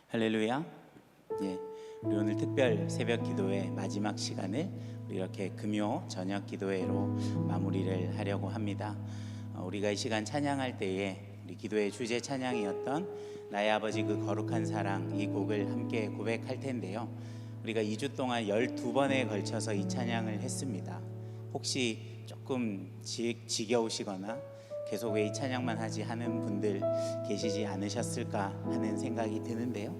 할렐루야. 우리 오늘 특별 새벽 기도회 마지막 시간을 우리 이렇게 금요 저녁 기도회로 마무리를 하려고 합니다. 우리가 이 시간 찬양할 때에 우리 기도의 주제 찬양이었던 나의 아버지 그 거룩한 사랑, 이 곡을 함께 고백할 텐데요. 우리가 2주 동안 12번에 걸쳐서 이 찬양을 했습니다. 혹시 조금 지겨우시거나 계속 왜 이 찬양만 하지 하는 분들 계시지 않으셨을까 하는 생각이 드는데요.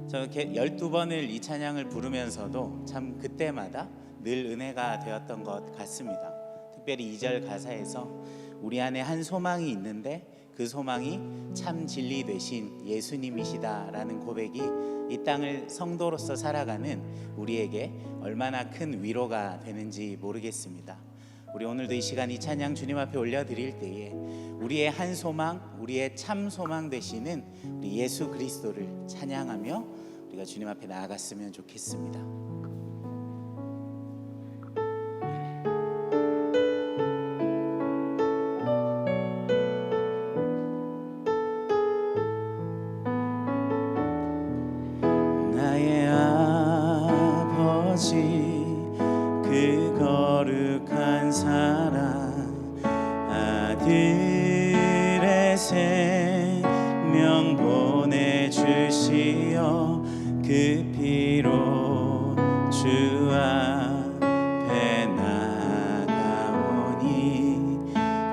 저는 12번을 이 찬양을 부르면서도 참 그때마다 늘 은혜가 되었던 것 같습니다. 특별히 2절 가사에서 우리 안에 한 소망이 있는데 그 소망이 참 진리 되신 예수님이시다라는 고백이 이 땅을 성도로서 살아가는 우리에게 얼마나 큰 위로가 되는지 모르겠습니다. 우리 오늘도 이 시간 이 찬양 주님 앞에 올려드릴 때에 우리의 한 소망, 우리의 참 소망 되시는 우리 예수 그리스도를 찬양하며 우리가 주님 앞에 나아갔으면 좋겠습니다. 나의 아버지 그 거룩한 사랑 아들의 생명 보내주시어 그 피로 주 앞에 나가오니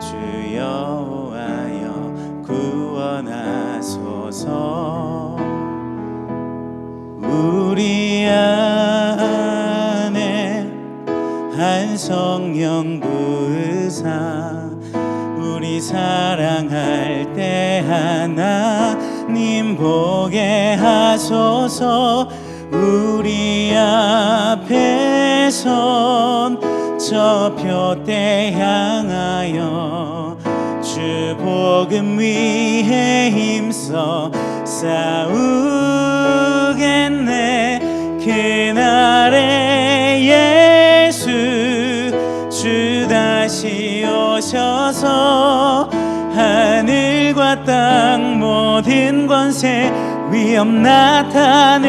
주 여호와여 구원하소서. 우리 안에 한 성령 부으사 우리 사랑할 때 하나님 보게 하소서. 우리 앞에 선 저 표대 향하여 주 복음 위에 힘써 싸우겠네. 그날에 예수 주 다시 오셔서 하늘과 땅 모든 권세 위엄 나타내리니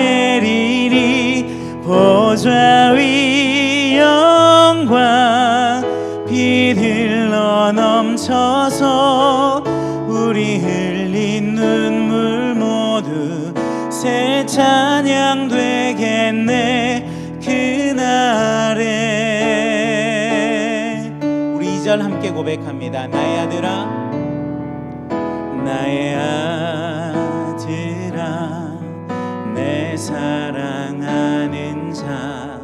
보좌 위 영광 비들러 넘쳐서 우리 흘린 눈물 모두 새 찬양 되겠네. 그날에 우리 2절 함께 고백합니다. 나의 아들아, 나의 아들아, 내 사랑하는 자,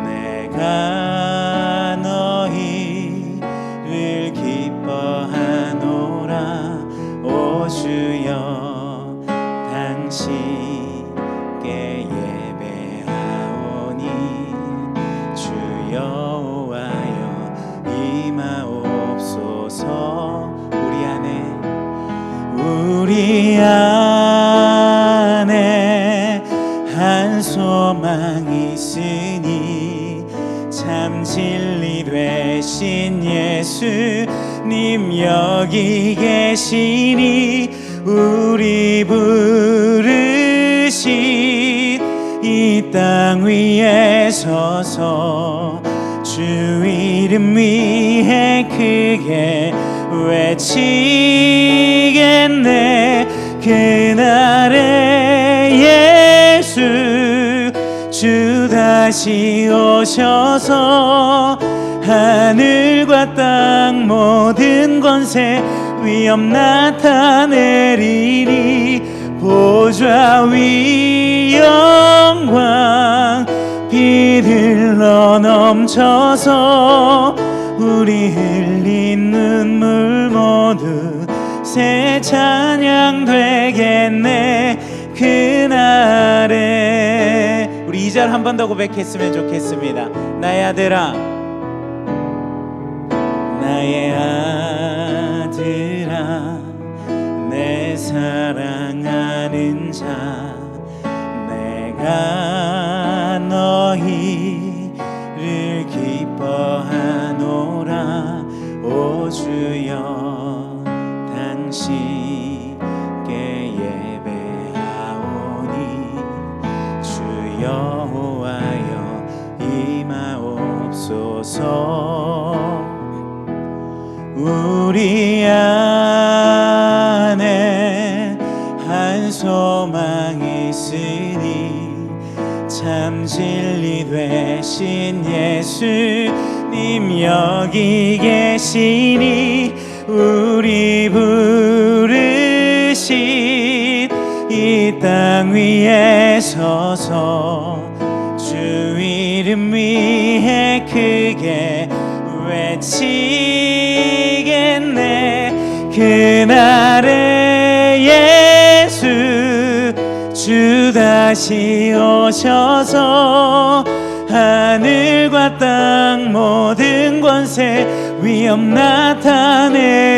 내가 너희를 기뻐하노라. 오 주여 당신께 예배하오니 주 여호와여 임하옵소서. 우리 안에 한 소망이 있으니 참 진리 되신 예수님 여기 계시니 우리 부르신 이 땅 위에 서서 주 이름 위에 크게 외치겠네. 그날에 예수 주 다시 오셔서 하늘과 땅 모든 권세 위엄 나타내리니 보좌 위 영광 비들러 넘쳐서 우리 흘린 눈물 모두 새 찬양 되겠네. 그날에 우리 2절 한 번 더 고백했으면 좋겠습니다. 나의 아들아, 나의 아들아, 내 사랑하는 자, 내가 너희를 기뻐하노라. 오 주여 당신께 예배하오 우리 안에 한 소망이 있으니 참 진리 되신 예수님 여기 계시니 우리 부르신 이 땅 위에 서서 주 이름 위에 크게 외치겠네. 그날에 예수 주 다시 오셔서 하늘과 땅 모든 권세 위엄 나타내리니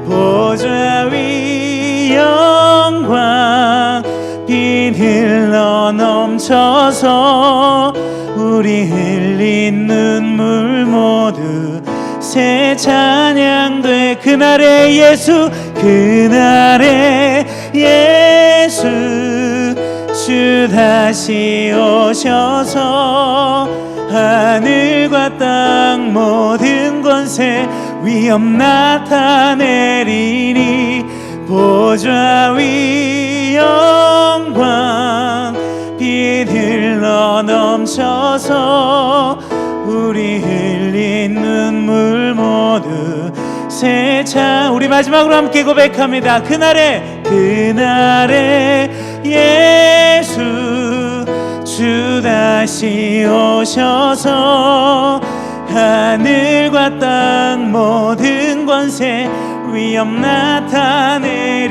보좌 위 영광 빛 흘러 넘쳐서 우리 흘린 눈물 모두 새 찬양돼. 그날에 예수 그날에 예수 주 다시 오셔서 하늘과 땅 모든 권세 위엄 나타내리니 보좌 위 영광 빛 흘러 넘쳐서 우리 흘린 눈물 모두 새 찬. 우리 마지막으로 함께 고백합니다. 그날에 예수 주 다시 오셔서 하늘과 땅 모든 권세 위엄 나타내리니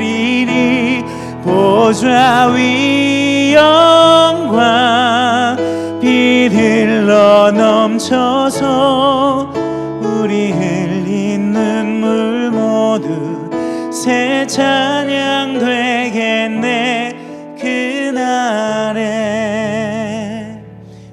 보좌 위 영광 빛 흘러 넘쳐서 우리 흘린 눈물 모두 새 찬양 되겠네. 그날에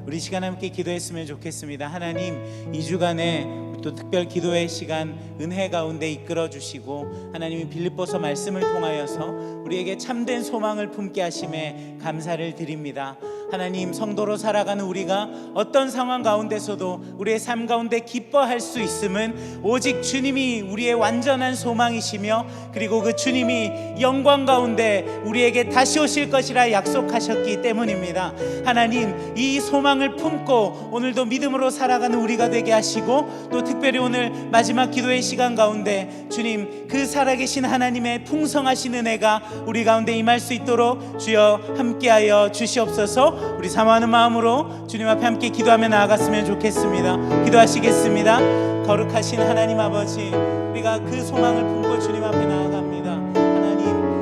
우리 시간 함께 기도했으면 좋겠습니다. 하나님, 이 주간에 또 특별 기도의 시간 은혜 가운데 이끌어 주시고 하나님이 빌립보서 말씀을 통하여서 우리에게 참된 소망을 품게 하심에 감사를 드립니다. 하나님, 성도로 살아가는 우리가 어떤 상황 가운데서도 우리의 삶 가운데 기뻐할 수 있음은 오직 주님이 우리의 완전한 소망이시며 그리고 그 주님이 영광 가운데 우리에게 다시 오실 것이라 약속하셨기 때문입니다. 하나님, 이 소망을 품고 오늘도 믿음으로 살아가는 우리가 되게 하시고 또 특별히 오늘 마지막 기도의 시간 가운데 주님, 그 살아계신 하나님의 풍성하신 은혜가 우리 가운데 임할 수 있도록 주여 함께하여 주시옵소서. 우리 사모하는 마음으로 주님 앞에 함께 기도하며 나아갔으면 좋겠습니다. 기도하시겠습니다. 거룩하신 하나님 아버지, 우리가 그 소망을 품고 주님 앞에 나아갑니다.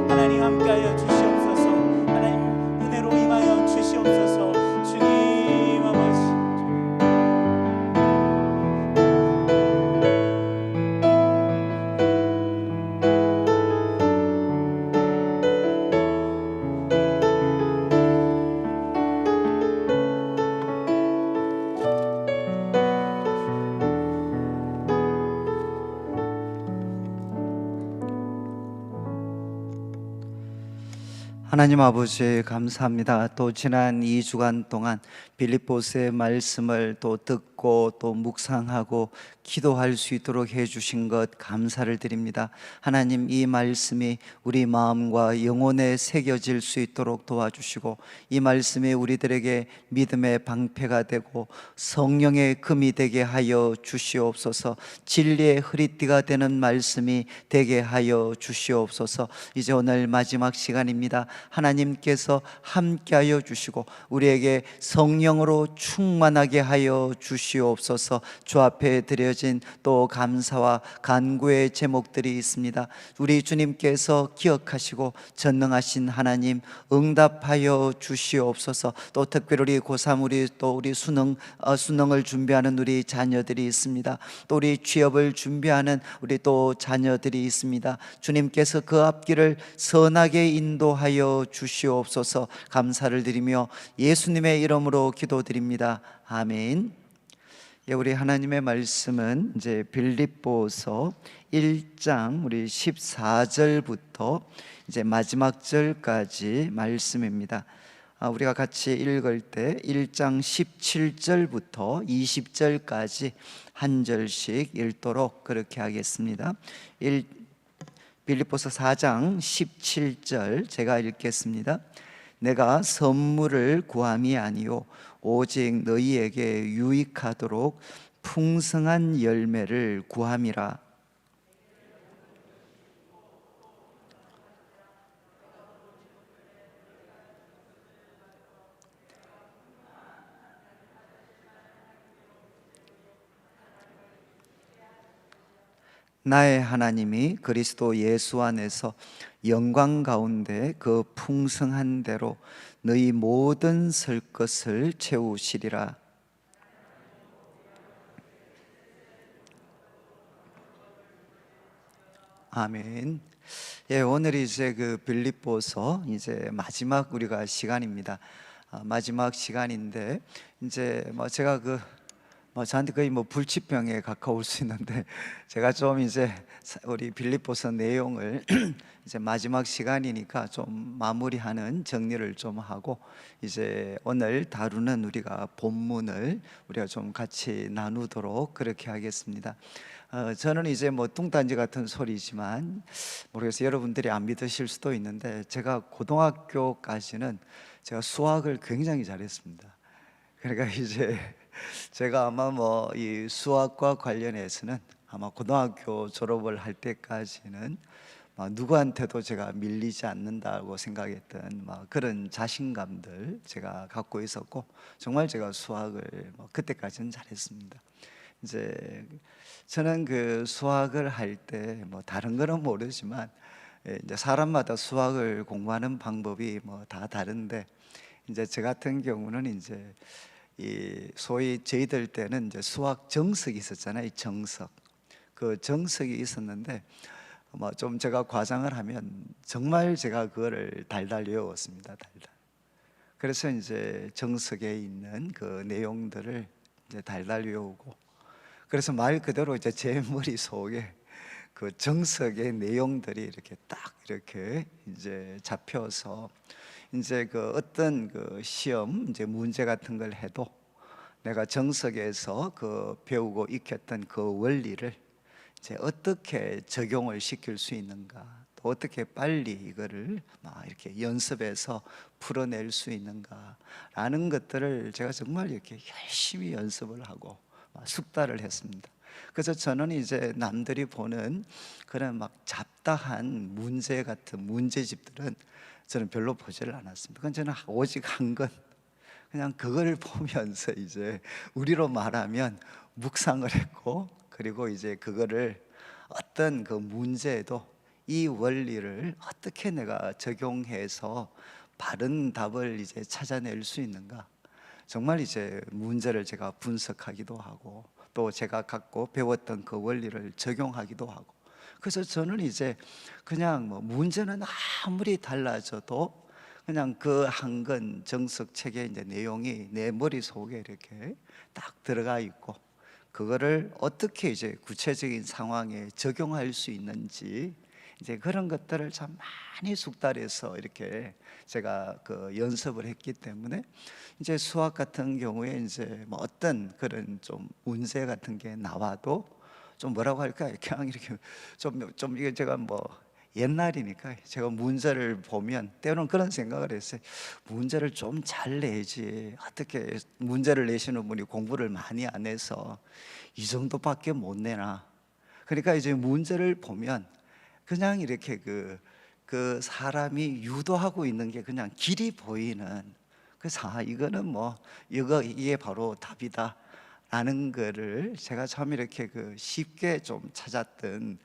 하나님 함께하여 주시옵소서. 하나님 은혜로 임하여 주시옵소서. 주님 아버지, 하나님 아버지 감사합니다. 또 지난 2주간 동안 빌립보서의 말씀을 또 듣고 또 묵상하고 기도할 수 있도록 해주신 것 감사를 드립니다. 하나님, 이 말씀이 우리 마음과 영혼에 새겨질 수 있도록 도와주시고 이 말씀이 우리들에게 믿음의 방패가 되고 성령의 금이 되게 하여 주시옵소서. 진리의 허리띠가 되는 말씀이 되게 하여 주시옵소서. 이제 오늘 마지막 시간입니다. 하나님께서 함께하여 주시고 우리에게 성령으로 충만하게 하여 주시옵소서. 주 앞에 드려진 또 감사와 간구의 제목들이 있습니다. 우리 주님께서 기억하시고 전능하신 하나님 응답하여 주시옵소서. 또 특별히 고3 우리 수능을 준비하는 우리 자녀들이 있습니다. 또 우리 취업을 준비하는 우리 또 자녀들이 있습니다. 주님께서 그 앞길을 선하게 인도하여 주시옵소서. 감사를 드리며 예수님의 이름으로 기도드립니다. 아멘. 우리 하나님의 말씀은 이제 빌립보서 1장 우리 14절부터 이제 마지막 절까지 말씀입니다. 우리가 같이 읽을 때 1장 17절부터 20절까지 한 절씩 읽도록 그렇게 하겠습니다. 빌립보서 4장 17절 제가 읽겠습니다. 내가 선물을 구함이 아니요 오직 너희에게 유익하도록 풍성한 열매를 구함이라. 나의 하나님이 그리스도 예수 안에서 영광 가운데 그 풍성한 대로 너희 모든 설 것을 채우시리라. 아멘. 예, 오늘 이제 그 빌립보서 이제 마지막 우리가 시간입니다. 마지막 시간인데 이제 제가 저한테 거의 불치병에 가까울 수 있는데 제가 좀 이제 우리 빌립보서 내용을 이제 마지막 시간이니까 좀 마무리하는 정리를 좀 하고 이제 오늘 다루는 우리가 본문을 우리가 좀 같이 나누도록 그렇게 하겠습니다. 저는 이제 뚱딴지 같은 소리지만 모르겠어요. 여러분들이 안 믿으실 수도 있는데 제가 고등학교까지는 제가 수학을 굉장히 잘했습니다. 그러니까 이제 제가 아마 이 수학과 관련해서는 아마 고등학교 졸업을 할 때까지는 누구한테도 제가 밀리지 않는다고 생각했던 그런 자신감들 제가 갖고 있었고 정말 제가 수학을 그때까지는 잘했습니다. 이제 저는 그 수학을 할 때 다른 거는 모르지만 이제 사람마다 수학을 공부하는 방법이 다 다른데 이제 저 같은 경우는 이제 이 소위 저희들 때는 이제 수학 정석이 있었잖아요. 정석. 그 정석이 있었는데 좀 제가 과장을 하면 정말 제가 그거를 달달 외웠습니다. 달달. 그래서 이제 정석에 있는 그 내용들을 이제 달달 외우고 그래서 말 그대로 이제 제 머릿속에 그 정석의 내용들이 이렇게 딱 이렇게 이제 잡혀서 이제 그 어떤 그 시험 이제 문제 같은 걸 해도 내가 정석에서 그 배우고 익혔던 그 원리를 이제 어떻게 적용을 시킬 수 있는가, 또 어떻게 빨리 이거를 이렇게 연습해서 풀어낼 수 있는가라는 것들을 제가 정말 이렇게 열심히 연습을 하고 숙달을 했습니다. 그래서 저는 이제 남들이 보는 그런 잡다한 문제 같은 문제집들은 저는 별로 보지를 않았습니다. 그건 저는 오직 한 건 그냥 그걸 보면서 이제 우리로 말하면 묵상을 했고 그리고 이제 그거를 어떤 그 문제에도 이 원리를 어떻게 내가 적용해서 바른 답을 이제 찾아낼 수 있는가, 정말 이제 문제를 제가 분석하기도 하고 또 제가 갖고 배웠던 그 원리를 적용하기도 하고 그래서 저는 이제 그냥 문제는 아무리 달라져도 그냥 그 한 권 정석 책의 이제 내용이 내 머릿속에 이렇게 딱 들어가 있고 그거를 어떻게 이제 구체적인 상황에 적용할 수 있는지 이제 그런 것들을 참 많이 숙달해서 이렇게 제가 그 연습을 했기 때문에 이제 수학 같은 경우에 이제 어떤 그런 좀 문제 같은 게 나와도 좀 뭐라고 할까요? 그냥 이렇게 좀 이게 제가 옛날이니까 제가 문제를 보면 때로는 그런 생각을 했어요. 문제를 좀 잘 내지 어떻게 문제를 내시는 분이 공부를 많이 안 해서 이 정도밖에 못 내나. 그러니까 이제 문제를 보면 그냥 이렇게 그 사람이 유도하고 있는 게 그냥 길이 보이는. 그래서 이거는 이게 바로 답이다 라는 거를 제가 참 이렇게 쉽게 좀 찾았던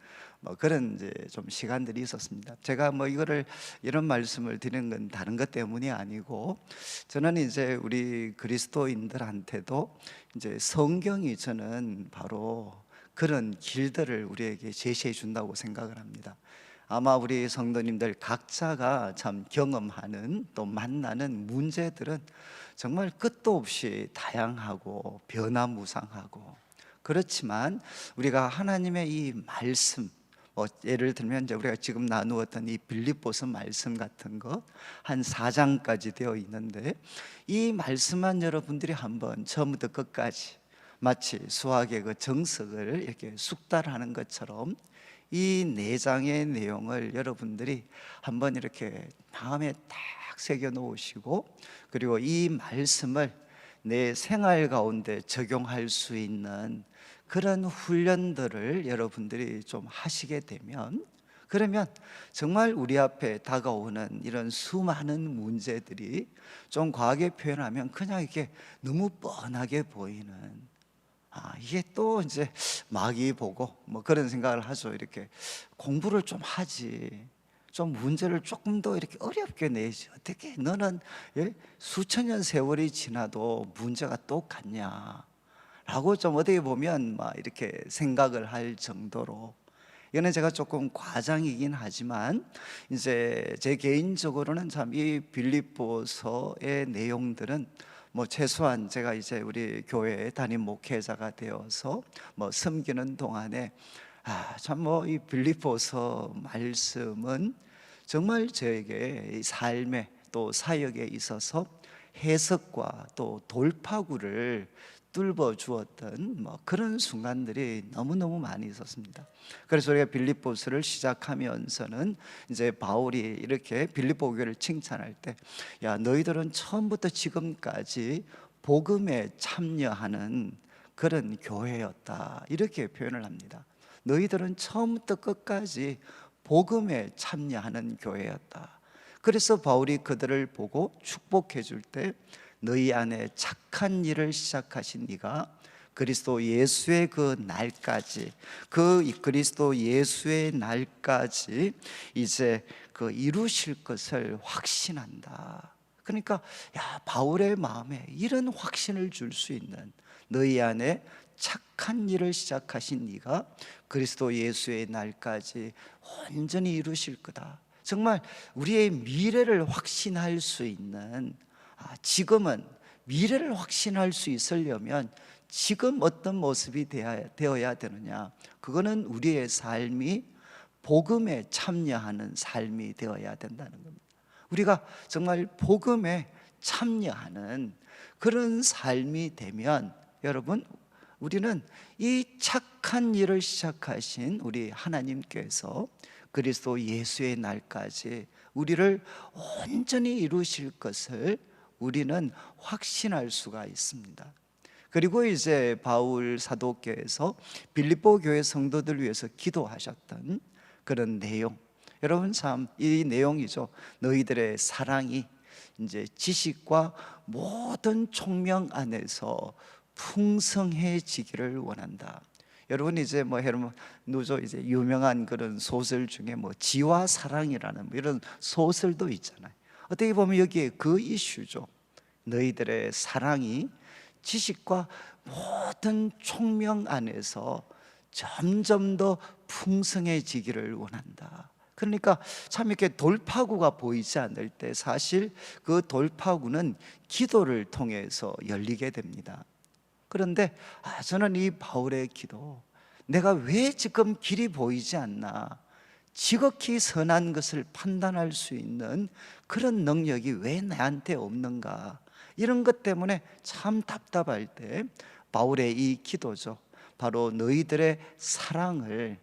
그런 이제 좀 시간들이 있었습니다. 제가 이거를 이런 말씀을 드리는 건 다른 것 때문이 아니고 저는 이제 우리 그리스도인들한테도 이제 성경이 저는 바로 그런 길들을 우리에게 제시해 준다고 생각을 합니다. 아마 우리 성도님들 각자가 참 경험하는 또 만나는 문제들은 정말 끝도 없이 다양하고 변화무쌍하고 그렇지만 우리가 하나님의 이 말씀 예를 들면 이제 우리가 지금 나누었던 이 빌립보서 말씀 같은 것 한 4장까지 되어 있는데, 이 말씀만 여러분들이 한번 처음부터 끝까지 마치 수학의 그 정석을 이렇게 숙달하는 것처럼 이 4장의 내용을 여러분들이 한번 이렇게 마음에 딱 새겨 놓으시고, 그리고 이 말씀을 내 생활 가운데 적용할 수 있는 그런 훈련들을 여러분들이 좀 하시게 되면, 그러면 정말 우리 앞에 다가오는 이런 수많은 문제들이 좀 과하게 표현하면 그냥 이렇게 너무 뻔하게 보이는, 이게 또 이제 마귀 보고 뭐 그런 생각을 하죠. 이렇게 공부를 좀 하지, 좀 문제를 조금 더 이렇게 어렵게 내지, 어떻게 너는 수천 년 세월이 지나도 문제가 똑같냐 라고 좀 어떻게 보면 막 이렇게 생각을 할 정도로, 이거는 제가 조금 과장이긴 하지만 이제 제 개인적으로는 참 이 빌립보서의 내용들은 뭐 최소한 제가 이제 우리 교회 담임 목회자가 되어서 뭐 섬기는 동안에 참 뭐 이 빌립보서 말씀은 정말 저에게 이 삶에 또 사역에 있어서 해석과 또 돌파구를 뚫어 주었던 뭐 그런 순간들이 너무너무 많이 있었습니다. 그래서 우리가 빌립보서를 시작하면서는 이제 바울이 이렇게 빌립보 교회를 칭찬할 때, 야 너희들은 처음부터 지금까지 복음에 참여하는 그런 교회였다, 이렇게 표현을 합니다. 너희들은 처음부터 끝까지 복음에 참여하는 교회였다. 그래서 바울이 그들을 보고 축복해 줄 때, 너희 안에 착한 일을 시작하신 이가 그리스도 예수의 그 날까지, 그 그리스도 예수의 날까지 이제 그 이루실 것을 확신한다. 그러니까 바울의 마음에 이런 확신을 줄 수 있는, 너희 안에 착한 일을 시작하신 이가 그리스도 예수의 날까지 온전히 이루실 거다. 정말 우리의 미래를 확신할 수 있는, 지금은 미래를 확신할 수 있으려면 지금 어떤 모습이 되어야 되느냐, 그거는 우리의 삶이 복음에 참여하는 삶이 되어야 된다는 겁니다. 우리가 정말 복음에 참여하는 그런 삶이 되면, 여러분, 우리는 이 착한 일을 시작하신 우리 하나님께서 그리스도 예수의 날까지 우리를 온전히 이루실 것을 우리는 확신할 수가 있습니다. 그리고 이제 바울 사도께서 빌립보 교회 성도들 위해서 기도하셨던 그런 내용, 여러분 참 이 내용이죠. 너희들의 사랑이 이제 지식과 모든 총명 안에서 풍성해지기를 원한다. 여러분 이제 뭐 여러분 누조 이제 유명한 그런 소설 중에 뭐 지와 사랑이라는 뭐 이런 소설도 있잖아요. 어떻게 보면 여기에 그 이슈죠. 너희들의 사랑이 지식과 모든 총명 안에서 점점 더 풍성해지기를 원한다. 그러니까 참 이렇게 돌파구가 보이지 않을 때 사실 그 돌파구는 기도를 통해서 열리게 됩니다. 그런데 저는 이 바울의 기도, 내가 왜 지금 길이 보이지 않나, 지극히 선한 것을 판단할 수 있는 그런 능력이 왜 나한테 없는가, 이런 것 때문에 참 답답할 때 바울의 이 기도죠. 바로 너희들의 사랑을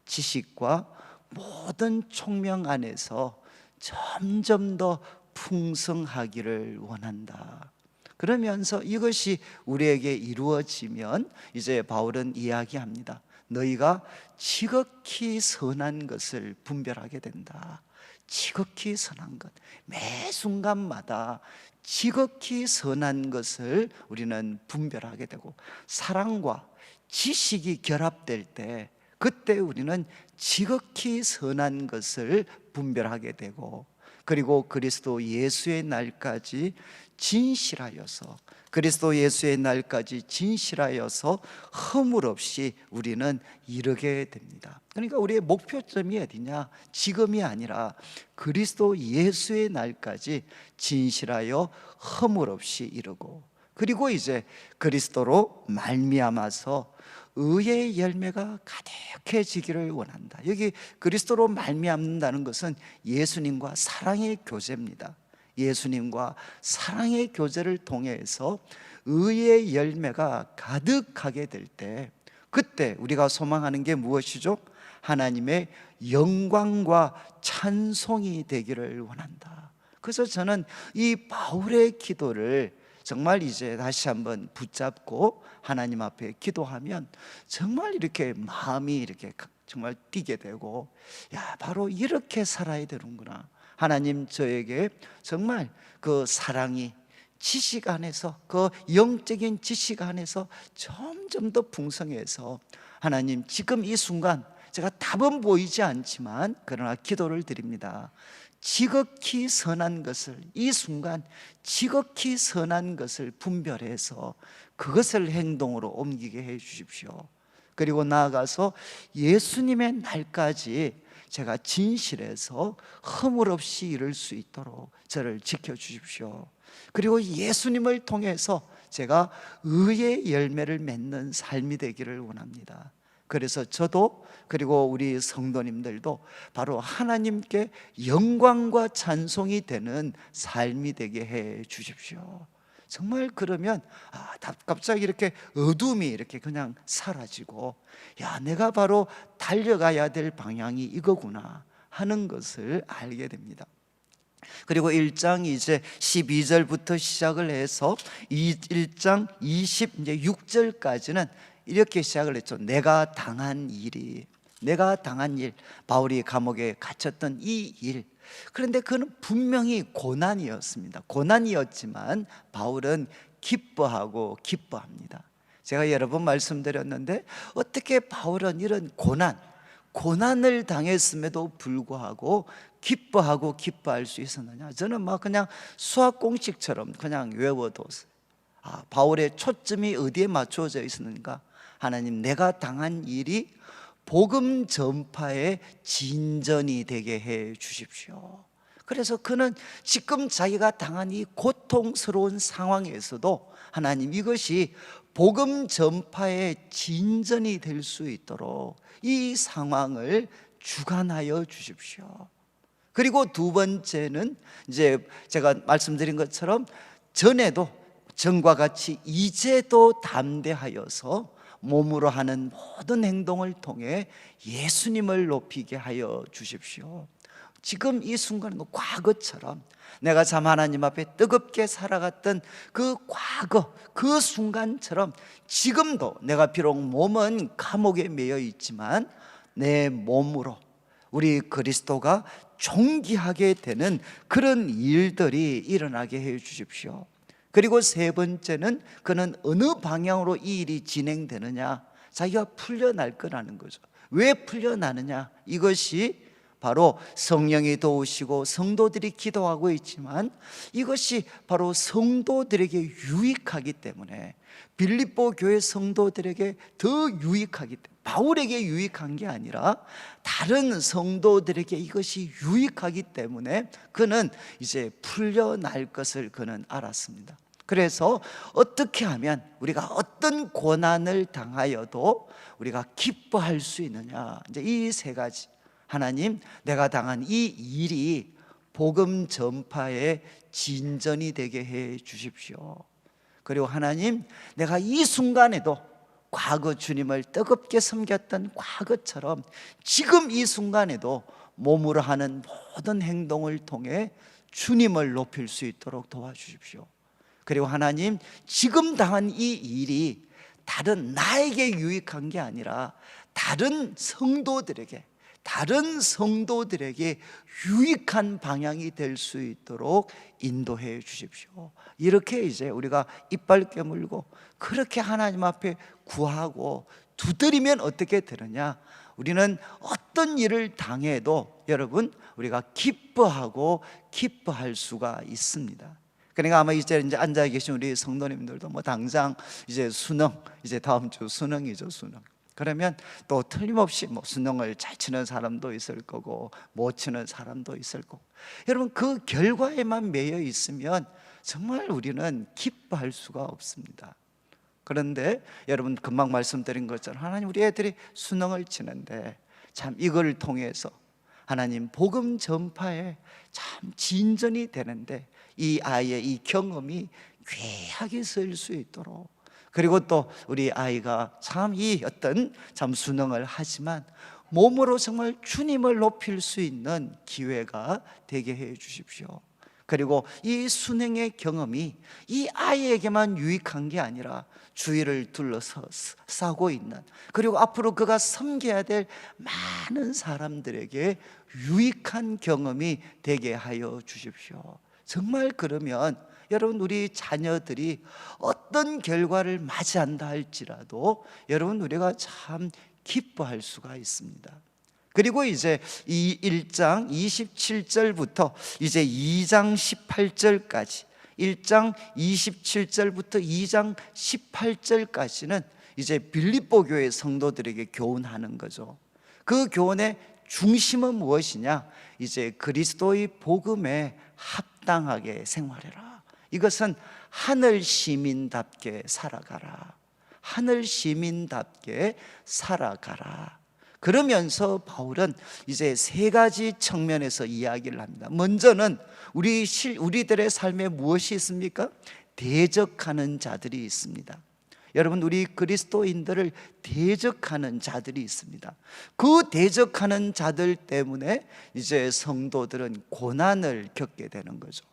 지식과 모든 총명 안에서 점점 더 풍성하기를 원한다. 그러면서 이것이 우리에게 이루어지면 이제 바울은 이야기합니다. 너희가 지극히 선한 것을 분별하게 된다. 지극히 선한 것, 매 순간마다 지극히 선한 것을 우리는 분별하게 되고, 사랑과 지식이 결합될 때 그때 우리는 지극히 선한 것을 분별하게 되고, 그리고 그리스도 예수의 날까지 진실하여서, 그리스도 예수의 날까지 진실하여서 허물 없이 우리는 이르게 됩니다. 그러니까 우리의 목표점이 어디냐, 지금이 아니라 그리스도 예수의 날까지 진실하여 허물 없이 이르고, 그리고 이제 그리스도로 말미암아서 의의 열매가 가득해지기를 원한다. 여기 그리스도로 말미암는다는 것은 예수님과 사랑의 교제입니다. 예수님과 사랑의 교제를 통해서 의의 열매가 가득하게 될 때, 그때 우리가 소망하는 게 무엇이죠? 하나님의 영광과 찬송이 되기를 원한다. 그래서 저는 이 바울의 기도를 정말 이제 다시 한번 붙잡고 하나님 앞에 기도하면 정말 이렇게 마음이 이렇게 정말 뛰게 되고, 야, 바로 이렇게 살아야 되는구나. 하나님 저에게 정말 그 사랑이 지식 안에서, 그 영적인 지식 안에서 점점 더 풍성해서, 하나님 지금 이 순간 제가 답은 보이지 않지만 그러나 기도를 드립니다. 지극히 선한 것을, 이 순간 지극히 선한 것을 분별해서 그것을 행동으로 옮기게 해 주십시오. 그리고 나아가서 예수님의 날까지 제가 진실해서 허물 없이 이룰 수 있도록 저를 지켜주십시오. 그리고 예수님을 통해서 제가 의의 열매를 맺는 삶이 되기를 원합니다. 그래서 저도, 그리고 우리 성도님들도 바로 하나님께 영광과 찬송이 되는 삶이 되게 해 주십시오. 정말 그러면 갑자기 이렇게 어둠이 이렇게 그냥 사라지고, 야, 내가 바로 달려가야 될 방향이 이거구나 하는 것을 알게 됩니다. 그리고 1장 이제 12절부터 시작을 해서 1장 26절까지는 이렇게 시작을 했죠. 내가 당한 일이, 내가 당한 일, 바울이 감옥에 갇혔던 이 일, 그런데 그는 분명히 고난이었습니다. 고난이었지만 바울은 기뻐하고 기뻐합니다. 제가 여러 번 말씀드렸는데, 어떻게 바울은 이런 고난을 당했음에도 불구하고 기뻐하고 기뻐할 수 있었느냐? 저는 막 그냥 수학 공식처럼 그냥 외워뒀어요. 바울의 초점이 어디에 맞춰져 있었는가? 하나님, 내가 당한 일이 복음 전파의 진전이 되게 해 주십시오. 그래서 그는 지금 자기가 당한 이 고통스러운 상황에서도 하나님, 이것이 복음 전파의 진전이 될 수 있도록 이 상황을 주관하여 주십시오. 그리고 두 번째는 이제 제가 말씀드린 것처럼 전과 같이 이제도 담대하여서 몸으로 하는 모든 행동을 통해 예수님을 높이게 하여 주십시오. 지금 이 순간은 과거처럼 내가 참 하나님 앞에 뜨겁게 살아갔던 그 과거, 그 순간처럼 지금도 내가 비록 몸은 감옥에 매여 있지만 내 몸으로 우리 그리스도가 존귀하게 되는 그런 일들이 일어나게 해 주십시오. 그리고 세 번째는 그는 어느 방향으로 이 일이 진행되느냐, 자기가 풀려날 거라는 거죠. 왜 풀려나느냐? 이것이 바로 성령이 도우시고 성도들이 기도하고 있지만 이것이 바로 성도들에게 유익하기 때문에, 빌립보 교회 성도들에게 더 유익하기 때문에, 바울에게 유익한 게 아니라 다른 성도들에게 이것이 유익하기 때문에 그는 이제 풀려날 것을 그는 알았습니다. 그래서 어떻게 하면 우리가 어떤 고난을 당하여도 우리가 기뻐할 수 있느냐, 이제 이 세 가지. 하나님, 내가 당한 이 일이 복음 전파의 진전이 되게 해 주십시오. 그리고 하나님, 내가 이 순간에도 과거 주님을 뜨겁게 섬겼던 과거처럼 지금 이 순간에도 몸으로 하는 모든 행동을 통해 주님을 높일 수 있도록 도와주십시오. 그리고 하나님, 지금 당한 이 일이 다른 나에게 유익한 게 아니라 다른 성도들에게 유익한 방향이 될 수 있도록 인도해 주십시오. 이렇게 이제 우리가 이빨 깨물고 그렇게 하나님 앞에 구하고 두드리면 어떻게 되느냐? 우리는 어떤 일을 당해도 여러분, 우리가 기뻐하고 기뻐할 수가 있습니다. 그러니까 아마 이제 앉아 계신 우리 성도님들도 뭐 당장 이제 수능, 이제 다음 주 수능이죠, 수능. 그러면 또 틀림없이 뭐 수능을 잘 치는 사람도 있을 거고 못 치는 사람도 있을 거고, 여러분 그 결과에만 매여 있으면 정말 우리는 기뻐할 수가 없습니다. 그런데 여러분 금방 말씀드린 것처럼 하나님 우리 애들이 수능을 치는데 참 이걸 통해서 하나님 복음 전파에 참 진전이 되는데 이 아이의 이 경험이 귀하게 쓸 수 있도록, 그리고 또 우리 아이가 참 이 어떤 참 수능을 하지만 몸으로 정말 주님을 높일 수 있는 기회가 되게 해 주십시오. 그리고 이 수능의 경험이 이 아이에게만 유익한 게 아니라 주위를 둘러서 싸고 있는, 그리고 앞으로 그가 섬겨야 될 많은 사람들에게 유익한 경험이 되게 하여 주십시오. 정말 그러면 여러분 우리 자녀들이 어떤 결과를 맞이한다 할지라도 여러분 우리가 참 기뻐할 수가 있습니다. 그리고 이제 이 1장 27절부터 이제 2장 18절까지, 1장 27절부터 2장 18절까지는 이제 빌립보 교회 성도들에게 교훈하는 거죠. 그 교훈의 중심은 무엇이냐? 이제 그리스도의 복음에 합당하게 생활해라. 이것은 하늘 시민답게 살아가라. 하늘 시민답게 살아가라. 그러면서 바울은 이제 세 가지 측면에서 이야기를 합니다. 먼저는 우리들의 삶에 무엇이 있습니까? 대적하는 자들이 있습니다. 여러분 우리 그리스도인들을 대적하는 자들이 있습니다. 그 대적하는 자들 때문에 이제 성도들은 고난을 겪게 되는 거죠.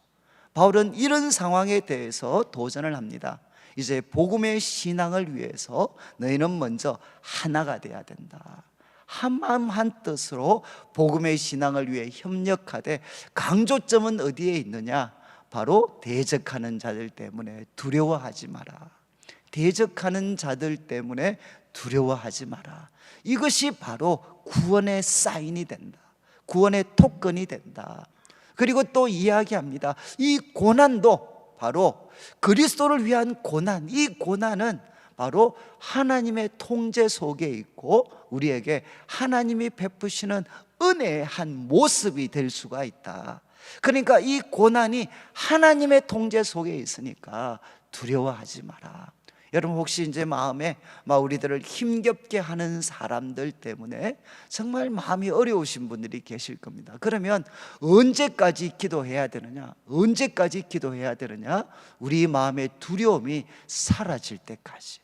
바울은 이런 상황에 대해서 도전을 합니다. 이제 복음의 신앙을 위해서 너희는 먼저 하나가 돼야 된다. 한 마음 한 뜻으로 복음의 신앙을 위해 협력하되, 강조점은 어디에 있느냐? 바로 대적하는 자들 때문에 두려워하지 마라. 대적하는 자들 때문에 두려워하지 마라. 이것이 바로 구원의 사인이 된다. 구원의 토건이 된다. 그리고 또 이야기합니다. 이 고난도 바로 그리스도를 위한 고난, 이 고난은 바로 하나님의 통제 속에 있고 우리에게 하나님이 베푸시는 은혜의 한 모습이 될 수가 있다. 그러니까 이 고난이 하나님의 통제 속에 있으니까 두려워하지 마라. 여러분 혹시 이제 마음에 우리들을 힘겹게 하는 사람들 때문에 정말 마음이 어려우신 분들이 계실 겁니다. 그러면 언제까지 기도해야 되느냐? 언제까지 기도해야 되느냐? 우리 마음의 두려움이 사라질 때까지.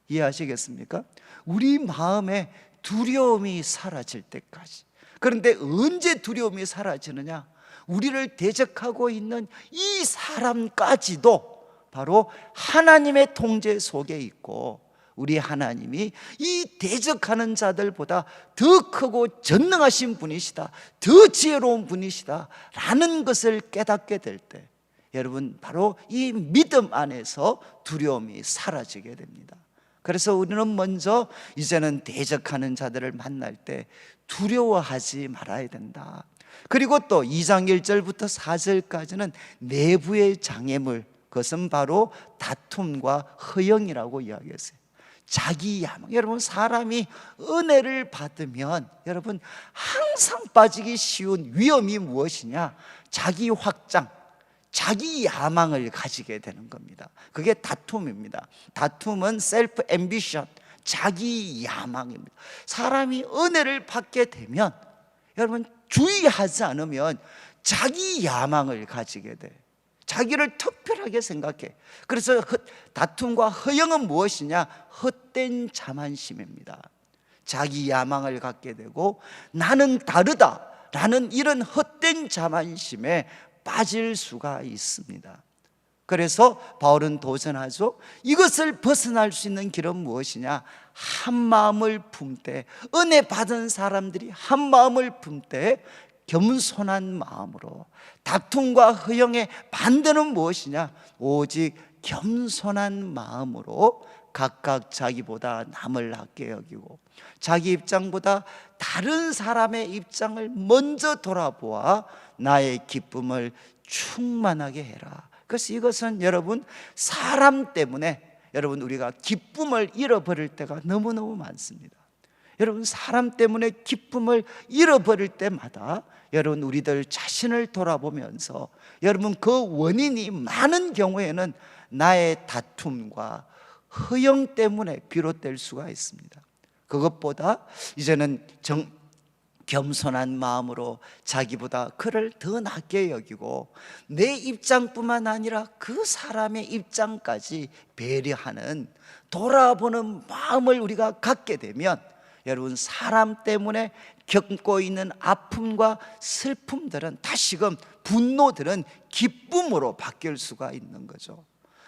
이해하시겠습니까? 우리 마음의 두려움이 사라질 때까지. 그런데 언제 두려움이 사라지느냐? 우리를 대적하고 있는 이 사람까지도 바로 하나님의 통제 속에 있고, 우리 하나님이 이 대적하는 자들보다 더 크고 전능하신 분이시다, 더 지혜로운 분이시다 라는 것을 깨닫게 될 때 여러분 바로 이 믿음 안에서 두려움이 사라지게 됩니다. 그래서 우리는 먼저 이제는 대적하는 자들을 만날 때 두려워하지 말아야 된다. 그리고 또 2장 1절부터 4절까지는 내부의 장애물, 그것은 바로 다툼과 허영이라고 이야기했어요. 자기 야망. 여러분 사람이 은혜를 받으면 여러분 항상 빠지기 쉬운 위험이 무엇이냐? 자기 확장, 자기 야망을 가지게 되는 겁니다. 그게 다툼입니다. 다툼은 셀프 앰비션, 자기 야망입니다. 사람이 은혜를 받게 되면 여러분 주의하지 않으면 자기 야망을 가지게 돼. 자기를 특별하게 생각해. 그래서 다툼과 허영은 무엇이냐? 헛된 자만심입니다. 자기 야망을 갖게 되고 나는 다르다 라는 이런 헛된 자만심에 빠질 수가 있습니다. 그래서 바울은 도전하죠. 이것을 벗어날 수 있는 길은 무엇이냐? 한 마음을 품되, 은혜 받은 사람들이 한 마음을 품되 겸손한 마음으로. 다툼과 허영의 반대는 무엇이냐? 오직 겸손한 마음으로 각각 자기보다 남을 낮게 여기고 자기 입장보다 다른 사람의 입장을 먼저 돌아보아 나의 기쁨을 충만하게 해라. 그래서 이것은 여러분 사람 때문에 여러분 우리가 기쁨을 잃어버릴 때가 너무너무 많습니다. 여러분 사람 때문에 기쁨을 잃어버릴 때마다 여러분 우리들 자신을 돌아보면서, 여러분 그 원인이 많은 경우에는 나의 다툼과 허영 때문에 비롯될 수가 있습니다. 그것보다 이제는 겸손한 마음으로 자기보다 그를 더 낮게 여기고 내 입장뿐만 아니라 그 사람의 입장까지 배려하는 돌아보는 마음을 우리가 갖게 되면, 여러분, 사람 때문에 겪고 있는 아픔과 슬픔들은, 다시금 분노들은 기쁨으로 바뀔 수가 있는 거죠.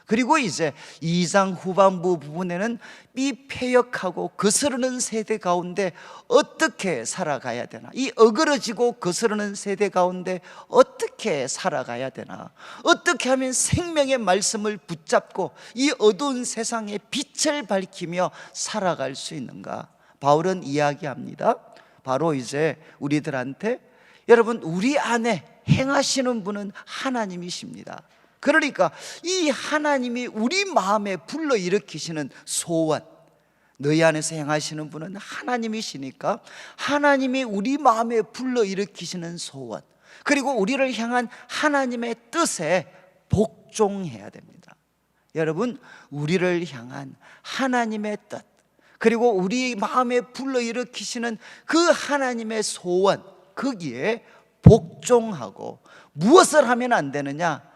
그리고 이제 2장 후반부 부분에는 이 패역하고 거스르는 세대 가운데 어떻게 살아가야 되나, 이 어그러지고 거스르는 세대 가운데 어떻게 살아가야 되나, 어떻게 하면 생명의 말씀을 붙잡고 이 어두운 세상에 빛을 밝히며 살아갈 수 있는가, 바울은 이야기합니다. 바로 이제 우리들한테, 여러분, 우리 안에 행하시는 분은 하나님이십니다. 그러니까 이 하나님이 우리 마음에 불러일으키시는 소원, 너희 안에서 행하시는 분은 하나님이시니까 하나님이 우리 마음에 불러일으키시는 소원, 그리고 우리를 향한 하나님의 뜻에 복종해야 됩니다. 여러분, 우리를 향한 하나님의 뜻, 그리고 우리 마음에 불러일으키시는 그 하나님의 소원, 거기에 복종하고, 무엇을 하면 안 되느냐,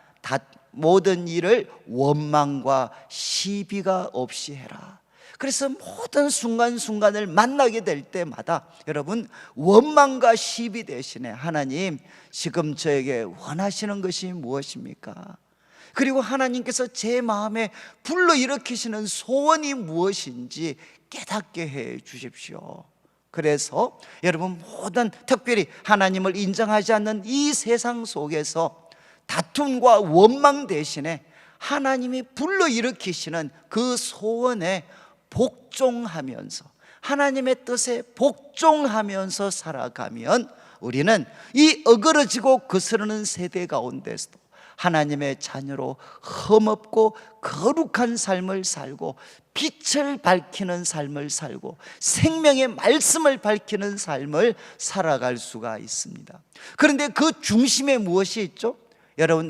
모든 일을 원망과 시비가 없이 해라. 그래서 모든 순간순간을 만나게 될 때마다, 여러분, 원망과 시비 대신에 하나님, 지금 저에게 원하시는 것이 무엇입니까? 그리고 하나님께서 제 마음에 불러일으키시는 소원이 무엇인지 깨닫게 해 주십시오. 그래서 여러분, 모든, 특별히 하나님을 인정하지 않는 이 세상 속에서 다툼과 원망 대신에 하나님이 불러일으키시는 그 소원에 복종하면서, 하나님의 뜻에 복종하면서 살아가면, 우리는 이 어그러지고 거스르는 세대 가운데서도 하나님의 자녀로 흠없고 거룩한 삶을 살고, 빛을 밝히는 삶을 살고, 생명의 말씀을 밝히는 삶을 살아갈 수가 있습니다. 그런데 그 중심에 무엇이 있죠? 여러분,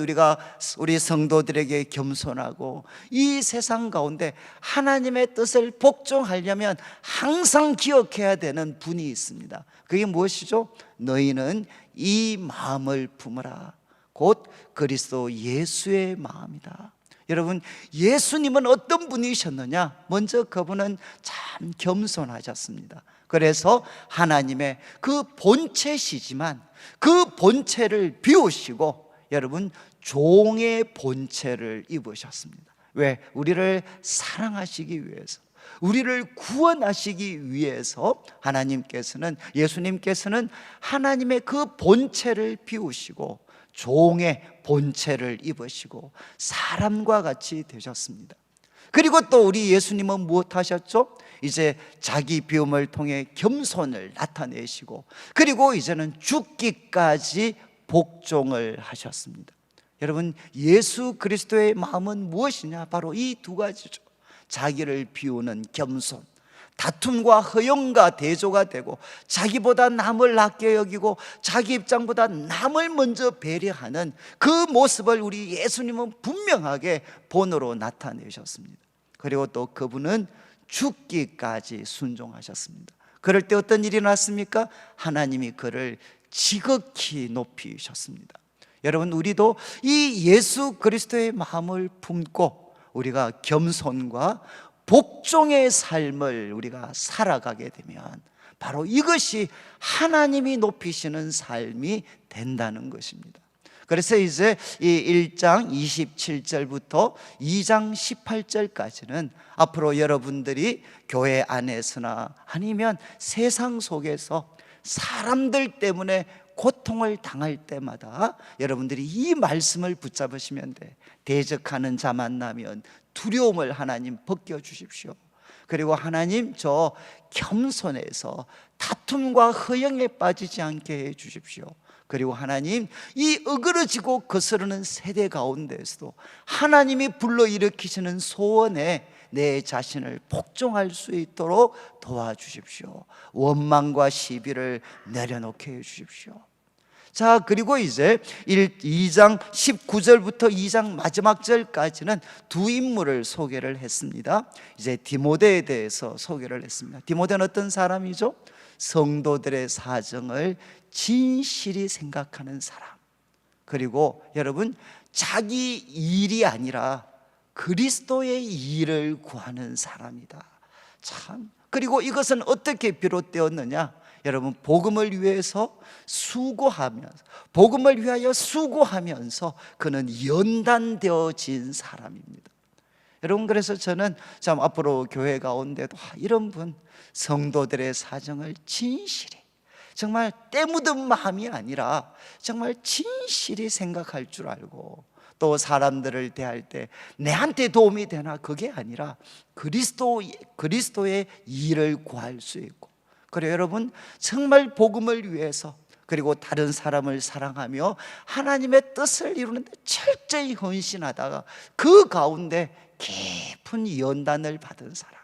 우리 성도들에게 겸손하고 이 세상 가운데 하나님의 뜻을 복종하려면 항상 기억해야 되는 분이 있습니다. 그게 무엇이죠? 너희는 이 마음을 품으라. 곧 그리스도 예수의 마음이다. 여러분, 예수님은 어떤 분이셨느냐? 먼저 그분은 참 겸손하셨습니다. 그래서 하나님의 그 본체시지만 그 본체를 비우시고, 여러분, 종의 본체를 입으셨습니다. 왜? 우리를 사랑하시기 위해서, 우리를 구원하시기 위해서 하나님께서는, 예수님께서는 하나님의 그 본체를 비우시고 종의 본체를 입으시고 사람과 같이 되셨습니다. 그리고 또 우리 예수님은 무엇 하셨죠? 이제 자기 비움을 통해 겸손을 나타내시고, 그리고 이제는 죽기까지 복종을 하셨습니다. 여러분, 예수 그리스도의 마음은 무엇이냐? 바로 이 두 가지죠. 자기를 비우는 겸손, 다툼과 허용과 대조가 되고, 자기보다 남을 낮게 여기고 자기 입장보다 남을 먼저 배려하는 그 모습을 우리 예수님은 분명하게 본으로 나타내셨습니다. 그리고 또 그분은 죽기까지 순종하셨습니다. 그럴 때 어떤 일이 났습니까? 하나님이 그를 지극히 높이셨습니다. 여러분, 우리도 이 예수 그리스도의 마음을 품고 우리가 겸손과 복종의 삶을 우리가 살아가게 되면, 바로 이것이 하나님이 높이시는 삶이 된다는 것입니다. 그래서 이제 이 1장 27절부터 2장 18절까지는 앞으로 여러분들이 교회 안에서나 아니면 세상 속에서 사람들 때문에 고통을 당할 때마다 여러분들이 이 말씀을 붙잡으시면 돼. 대적하는 자 만나면 두려움을 하나님 벗겨주십시오. 그리고 하나님, 저 겸손해서 다툼과 허영에 빠지지 않게 해주십시오. 그리고 하나님, 이 어그러지고 거스르는 세대 가운데서도 하나님이 불러일으키시는 소원에 내 자신을 복종할 수 있도록 도와주십시오. 원망과 시비를 내려놓게 해주십시오. 자, 그리고 이제 2장 19절부터 2장 마지막 절까지는 두 인물을 소개를 했습니다. 이제 디모데에 대해서 소개를 했습니다. 디모데는 어떤 사람이죠? 성도들의 사정을 진실히 생각하는 사람. 그리고 여러분, 자기 일이 아니라 그리스도의 일을 구하는 사람이다. 참. 그리고 이것은 어떻게 비롯되었느냐? 여러분, 복음을 위해서 수고하면서, 복음을 위하여 수고하면서 그는 연단되어진 사람입니다. 여러분, 그래서 저는 참 앞으로 교회 가운데도 이런 분, 성도들의 사정을 진실히, 정말 때 묻은 마음이 아니라 정말 진실히 생각할 줄 알고, 또 사람들을 대할 때 내한테 도움이 되나 그게 아니라 그리스도의 일을 구할 수 있고, 그래 여러분, 정말 복음을 위해서, 그리고 다른 사람을 사랑하며 하나님의 뜻을 이루는데 철저히 헌신하다가 그 가운데 깊은 연단을 받은 사람,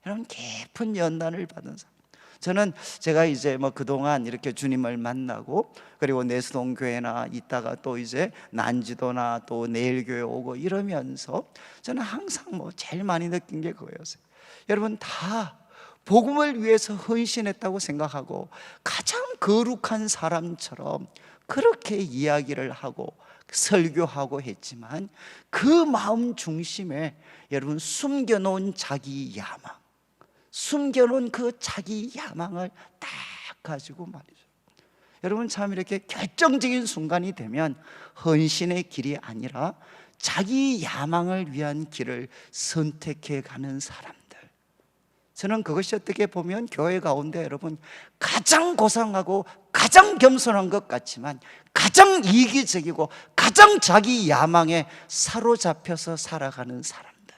여러분, 깊은 연단을 받은 사람. 저는 제가 이제 그동안 이렇게 주님을 만나고, 그리고 내수동 교회나 있다가 또 이제 난지도나 또 내일교회 오고 이러면서 저는 항상 제일 많이 느낀 게 그거였어요. 여러분, 다 복음을 위해서 헌신했다고 생각하고 가장 거룩한 사람처럼 그렇게 이야기를 하고 설교하고 했지만, 그 마음 중심에 여러분 숨겨놓은 자기 야망, 숨겨놓은 그 자기 야망을 딱 가지고 말이죠. 여러분, 참 이렇게 결정적인 순간이 되면 헌신의 길이 아니라 자기 야망을 위한 길을 선택해 가는 사람들, 저는 그것이 어떻게 보면 교회 가운데 여러분 가장 고상하고 가장 겸손한 것 같지만 가장 이기적이고 가장 자기 야망에 사로잡혀서 살아가는 사람들,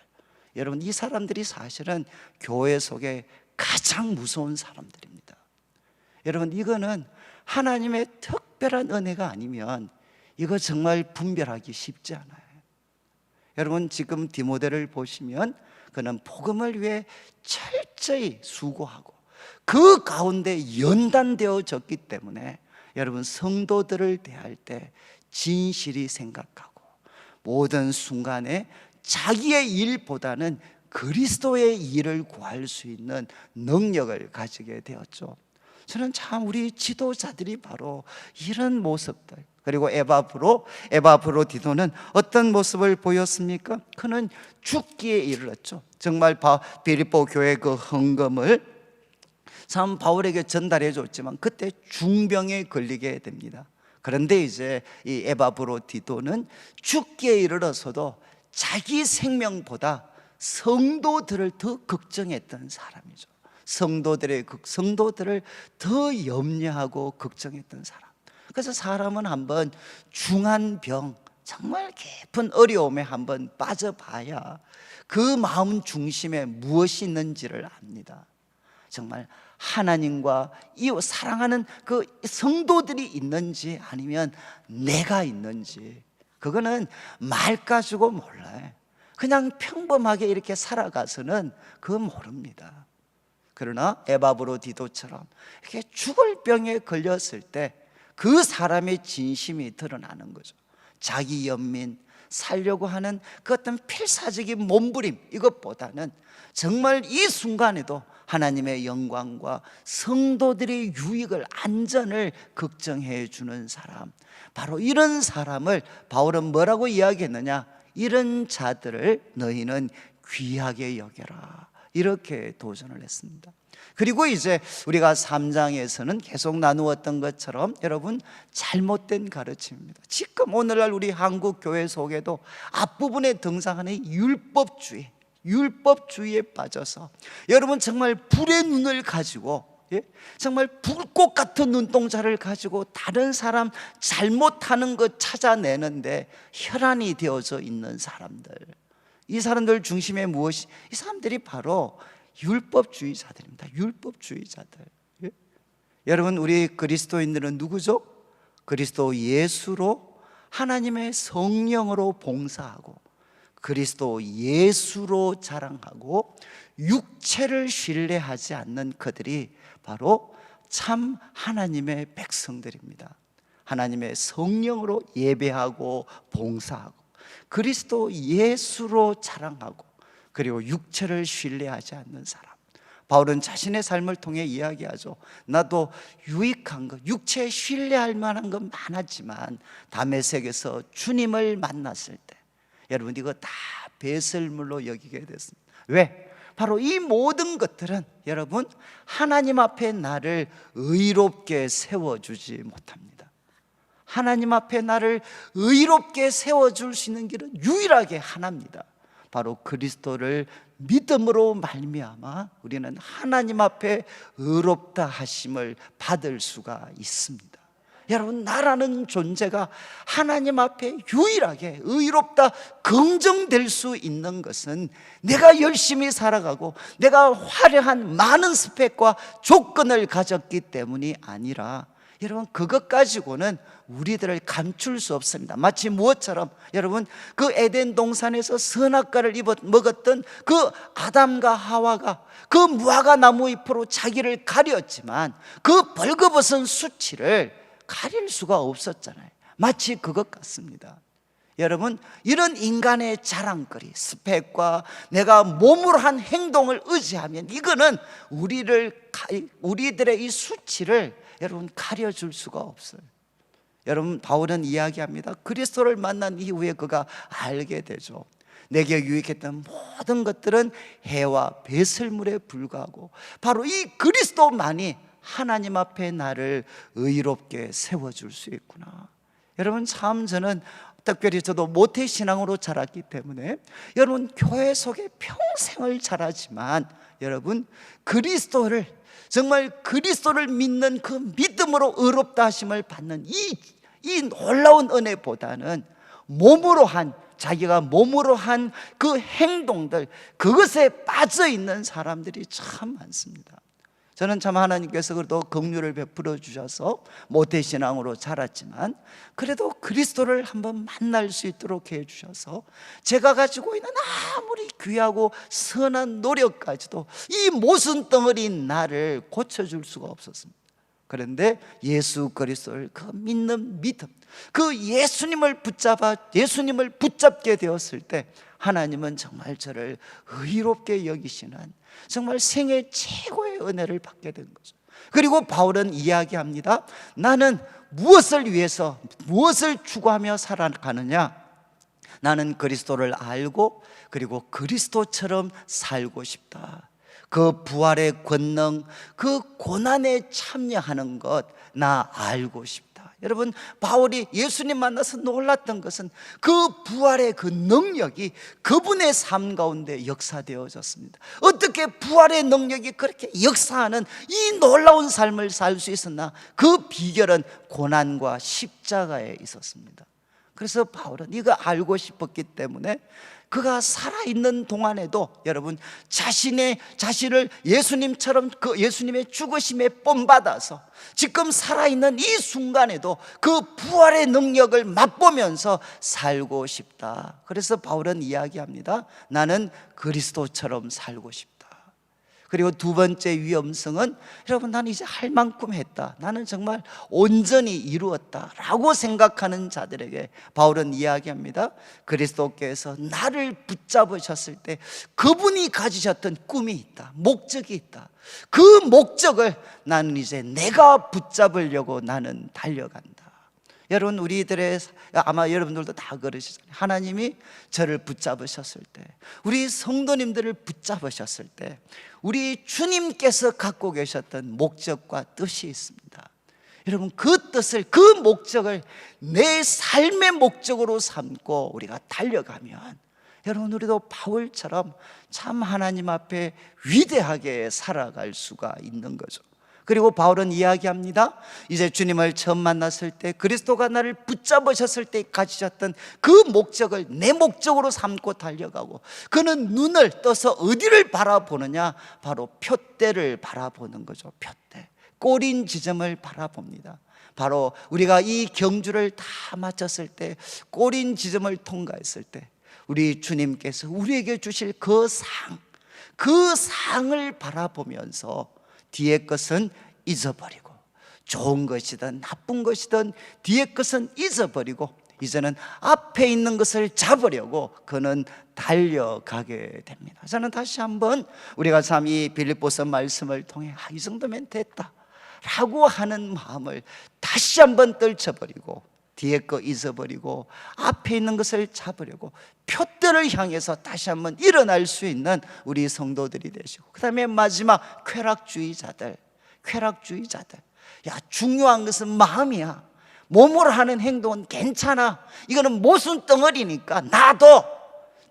여러분, 이 사람들이 사실은 교회 속에 가장 무서운 사람들입니다. 여러분, 이거는 하나님의 특별한 은혜가 아니면 이거 정말 분별하기 쉽지 않아요. 여러분, 지금 디모데를 보시면 그는 복음을 위해 철저히 수고하고 그 가운데 연단되어졌기 때문에 여러분, 성도들을 대할 때 진실이 생각하고 모든 순간에 자기의 일보다는 그리스도의 일을 구할 수 있는 능력을 가지게 되었죠. 저는 참 우리 지도자들이 바로 이런 모습들, 그리고 에바브로디도는 어떤 모습을 보였습니까? 그는 죽기에 이르렀죠. 정말 빌립보 교회 그 헌금을 참 바울에게 전달해 줬지만 그때 중병에 걸리게 됩니다. 그런데 이제 이 에바브로디도는 죽기에 이르러서도 자기 생명보다 성도들을 더 걱정했던 사람이죠. 성도들을 더 염려하고 걱정했던 사람. 그래서 사람은 한번 중한 병, 정말 깊은 어려움에 한번 빠져봐야 그 마음 중심에 무엇이 있는지를 압니다. 정말 하나님과 이웃 사랑하는 그 성도들이 있는지 아니면 내가 있는지, 그거는 말 가지고 몰라요. 그냥 평범하게 이렇게 살아가서는 그거 모릅니다. 그러나 에바브로디도처럼 이렇게 죽을 병에 걸렸을 때 그 사람의 진심이 드러나는 거죠. 자기 연민, 살려고 하는 그 어떤 필사적인 몸부림, 이것보다는 정말 이 순간에도 하나님의 영광과 성도들의 유익을, 안전을 걱정해 주는 사람, 바로 이런 사람을 바울은 뭐라고 이야기했느냐? 이런 자들을 너희는 귀하게 여겨라, 이렇게 도전을 했습니다. 그리고 이제 우리가 3장에서는 계속 나누었던 것처럼 여러분, 잘못된 가르침입니다. 지금 오늘날 우리 한국 교회 속에도 앞부분에 등장하는 율법주의에 빠져서 여러분 정말 불의 눈을 가지고, 정말 불꽃 같은 눈동자를 가지고 다른 사람 잘못하는 것 찾아내는데 혈안이 되어져 있는 사람들, 이 사람들 중심에 무엇이, 이 사람들이 바로 율법주의자들입니다. 율법주의자들. 여러분, 우리 그리스도인들은 누구죠? 그리스도 예수로, 하나님의 성령으로 봉사하고 그리스도 예수로 자랑하고 육체를 신뢰하지 않는 그들이 바로 참 하나님의 백성들입니다. 하나님의 성령으로 예배하고 봉사하고 그리스도 예수로 자랑하고 그리고 육체를 신뢰하지 않는 사람. 바울은 자신의 삶을 통해 이야기하죠. 나도 유익한 것, 육체에 신뢰할 만한 건 많았지만 다메섹에서 주님을 만났을 때 여러분 이거 다 배설물로 여기게 됐습니다. 왜? 바로 이 모든 것들은 여러분 하나님 앞에 나를 의롭게 세워주지 못합니다. 하나님 앞에 나를 의롭게 세워줄 수 있는 길은 유일하게 하나입니다. 바로 그리스도를 믿음으로 말미암아 우리는 하나님 앞에 의롭다 하심을 받을 수가 있습니다. 여러분 나라는 존재가 하나님 앞에 유일하게 의롭다 긍정될 수 있는 것은 내가 열심히 살아가고 내가 화려한 많은 스펙과 조건을 가졌기 때문이 아니라 여러분 그것 가지고는 우리들을 감출 수 없습니다. 마치 무엇처럼 여러분 그 에덴 동산에서 선악과를 먹었던 그 아담과 하와가 그 무화과 나무 잎으로 자기를 가렸지만 그 벌거벗은 수치를 가릴 수가 없었잖아요. 마치 그것 같습니다. 여러분 이런 인간의 자랑거리, 스펙과 내가 몸으로 한 행동을 의지하면 이거는 우리들의 이 수치를 여러분 가려줄 수가 없어요. 여러분 바울은 이야기합니다. 그리스도를 만난 이후에 그가 알게 되죠. 내게 유익했던 모든 것들은 해와 배설물에 불과하고 바로 이 그리스도만이 하나님 앞에 나를 의롭게 세워줄 수 있구나. 여러분 참 저는 특별히 저도 모태신앙으로 자랐기 때문에 여러분 교회 속에 평생을 자라지만 여러분 그리스도를 정말 그리스도를 믿는 그 믿음으로 의롭다 하심을 받는 이 놀라운 은혜보다는 자기가 몸으로 한 그 행동들 그것에 빠져 있는 사람들이 참 많습니다. 저는 참 하나님께서 그래도 긍휼을 베풀어 주셔서 모태신앙으로 자랐지만 그래도 그리스도를 한번 만날 수 있도록 해 주셔서 제가 가지고 있는 아무리 귀하고 선한 노력까지도 이 모순덩어리인 나를 고쳐줄 수가 없었습니다. 그런데 예수 그리스도를 그 믿는 믿음, 그 예수님을 붙잡게 되었을 때 하나님은 정말 저를 의롭게 여기시는 정말 생애 최고의 은혜를 받게 된 거죠. 그리고 바울은 이야기합니다. 나는 무엇을 위해서 무엇을 추구하며 살아가느냐? 나는 그리스도를 알고 그리고 그리스도처럼 살고 싶다. 그 부활의 권능, 그 고난에 참여하는 것 나 알고 싶다. 여러분 바울이 예수님 만나서 놀랐던 것은 그 부활의 그 능력이 그분의 삶 가운데 역사되어졌습니다. 어떻게 부활의 능력이 그렇게 역사하는 이 놀라운 삶을 살 수 있었나? 그 비결은 고난과 십자가에 있었습니다. 그래서 바울은 이거 알고 싶었기 때문에 그가 살아있는 동안에도 여러분 자신을 예수님처럼 그 예수님의 죽으심에 본받아서 지금 살아있는 이 순간에도 그 부활의 능력을 맛보면서 살고 싶다. 그래서 바울은 이야기합니다. 나는 그리스도처럼 살고 싶다. 그리고 두 번째 위험성은 여러분 나는 이제 할 만큼 했다, 나는 정말 온전히 이루었다 라고 생각하는 자들에게 바울은 이야기합니다. 그리스도께서 나를 붙잡으셨을 때 그분이 가지셨던 꿈이 있다, 목적이 있다. 그 목적을 나는 이제 내가 붙잡으려고 나는 달려간다. 여러분 아마 여러분들도 다 그러시잖아요. 하나님이 저를 붙잡으셨을 때, 우리 성도님들을 붙잡으셨을 때 우리 주님께서 갖고 계셨던 목적과 뜻이 있습니다. 여러분 그 뜻을, 그 목적을 내 삶의 목적으로 삼고 우리가 달려가면 여러분 우리도 바울처럼 참 하나님 앞에 위대하게 살아갈 수가 있는 거죠. 그리고 바울은 이야기합니다. 이제 주님을 처음 만났을 때 그리스도가 나를 붙잡으셨을 때 가지셨던 그 목적을 내 목적으로 삼고 달려가고, 그는 눈을 떠서 어디를 바라보느냐? 바로 푯대를 바라보는 거죠. 푯대, 꼬린 지점을 바라봅니다. 바로 우리가 이 경주를 다 마쳤을 때, 꼬린 지점을 통과했을 때 우리 주님께서 우리에게 주실 그 상을 바라보면서 뒤의 것은 잊어버리고 좋은 것이든 나쁜 것이든 뒤의 것은 잊어버리고 이제는 앞에 있는 것을 잡으려고 그는 달려가게 됩니다. 저는 다시 한번 우리가 참 이 빌립보서 말씀을 통해 이 정도면 됐다 라고 하는 마음을 다시 한번 떨쳐버리고 뒤에 거 잊어버리고 앞에 있는 것을 잡으려고 표대를 향해서 다시 한번 일어날 수 있는 우리 성도들이 되시고, 그 다음에 마지막 쾌락주의자들. 야, 중요한 것은 마음이야. 몸으로 하는 행동은 괜찮아. 이거는 모순 덩어리니까 놔둬.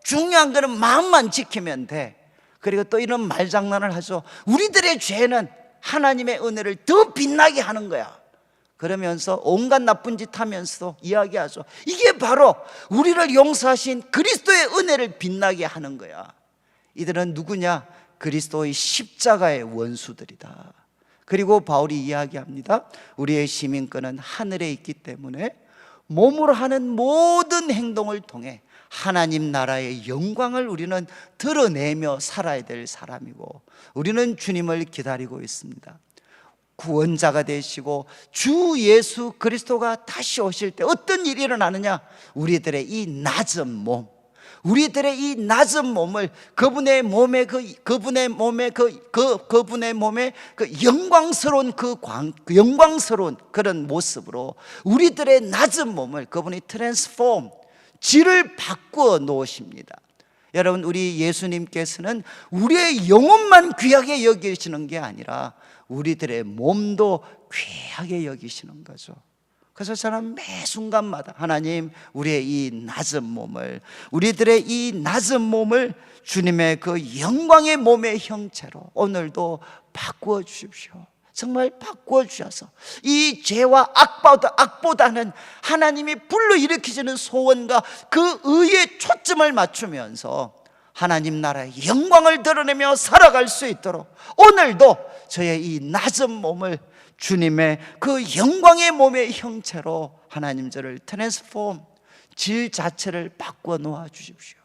중요한 거는 마음만 지키면 돼. 그리고 또 이런 말장난을 하죠. 우리들의 죄는 하나님의 은혜를 더 빛나게 하는 거야. 그러면서 온갖 나쁜 짓 하면서도 이야기하죠. 이게 바로 우리를 용서하신 그리스도의 은혜를 빛나게 하는 거야. 이들은 누구냐? 그리스도의 십자가의 원수들이다. 그리고 바울이 이야기합니다. 우리의 시민권은 하늘에 있기 때문에 몸으로 하는 모든 행동을 통해 하나님 나라의 영광을 우리는 드러내며 살아야 될 사람이고, 우리는 주님을 기다리고 있습니다. 구원자가 되시고 주 예수 그리스도가 다시 오실 때 어떤 일이 일어나느냐? 우리들의 이 낮은 몸, 우리들의 이 낮은 몸을 그분의 몸에 영광스러운 영광스러운 그런 모습으로 우리들의 낮은 몸을 그분이 트랜스폼, 질을 바꾸어 놓으십니다. 여러분, 우리 예수님께서는 우리의 영혼만 귀하게 여기시는 게 아니라 우리들의 몸도 귀하게 여기시는 거죠. 그래서 저는 매 순간마다 하나님, 우리의 이 낮은 몸을, 우리들의 이 낮은 몸을 주님의 그 영광의 몸의 형체로 오늘도 바꾸어 주십시오. 정말 바꾸어 주셔서 이 죄와 악보다는 하나님이 불러일으키시는 소원과 그 의에 초점을 맞추면서 하나님 나라의 영광을 드러내며 살아갈 수 있도록 오늘도 저의 이 낮은 몸을 주님의 그 영광의 몸의 형체로 하나님 저를 트랜스폼, 질 자체를 바꾸어 놓아 주십시오.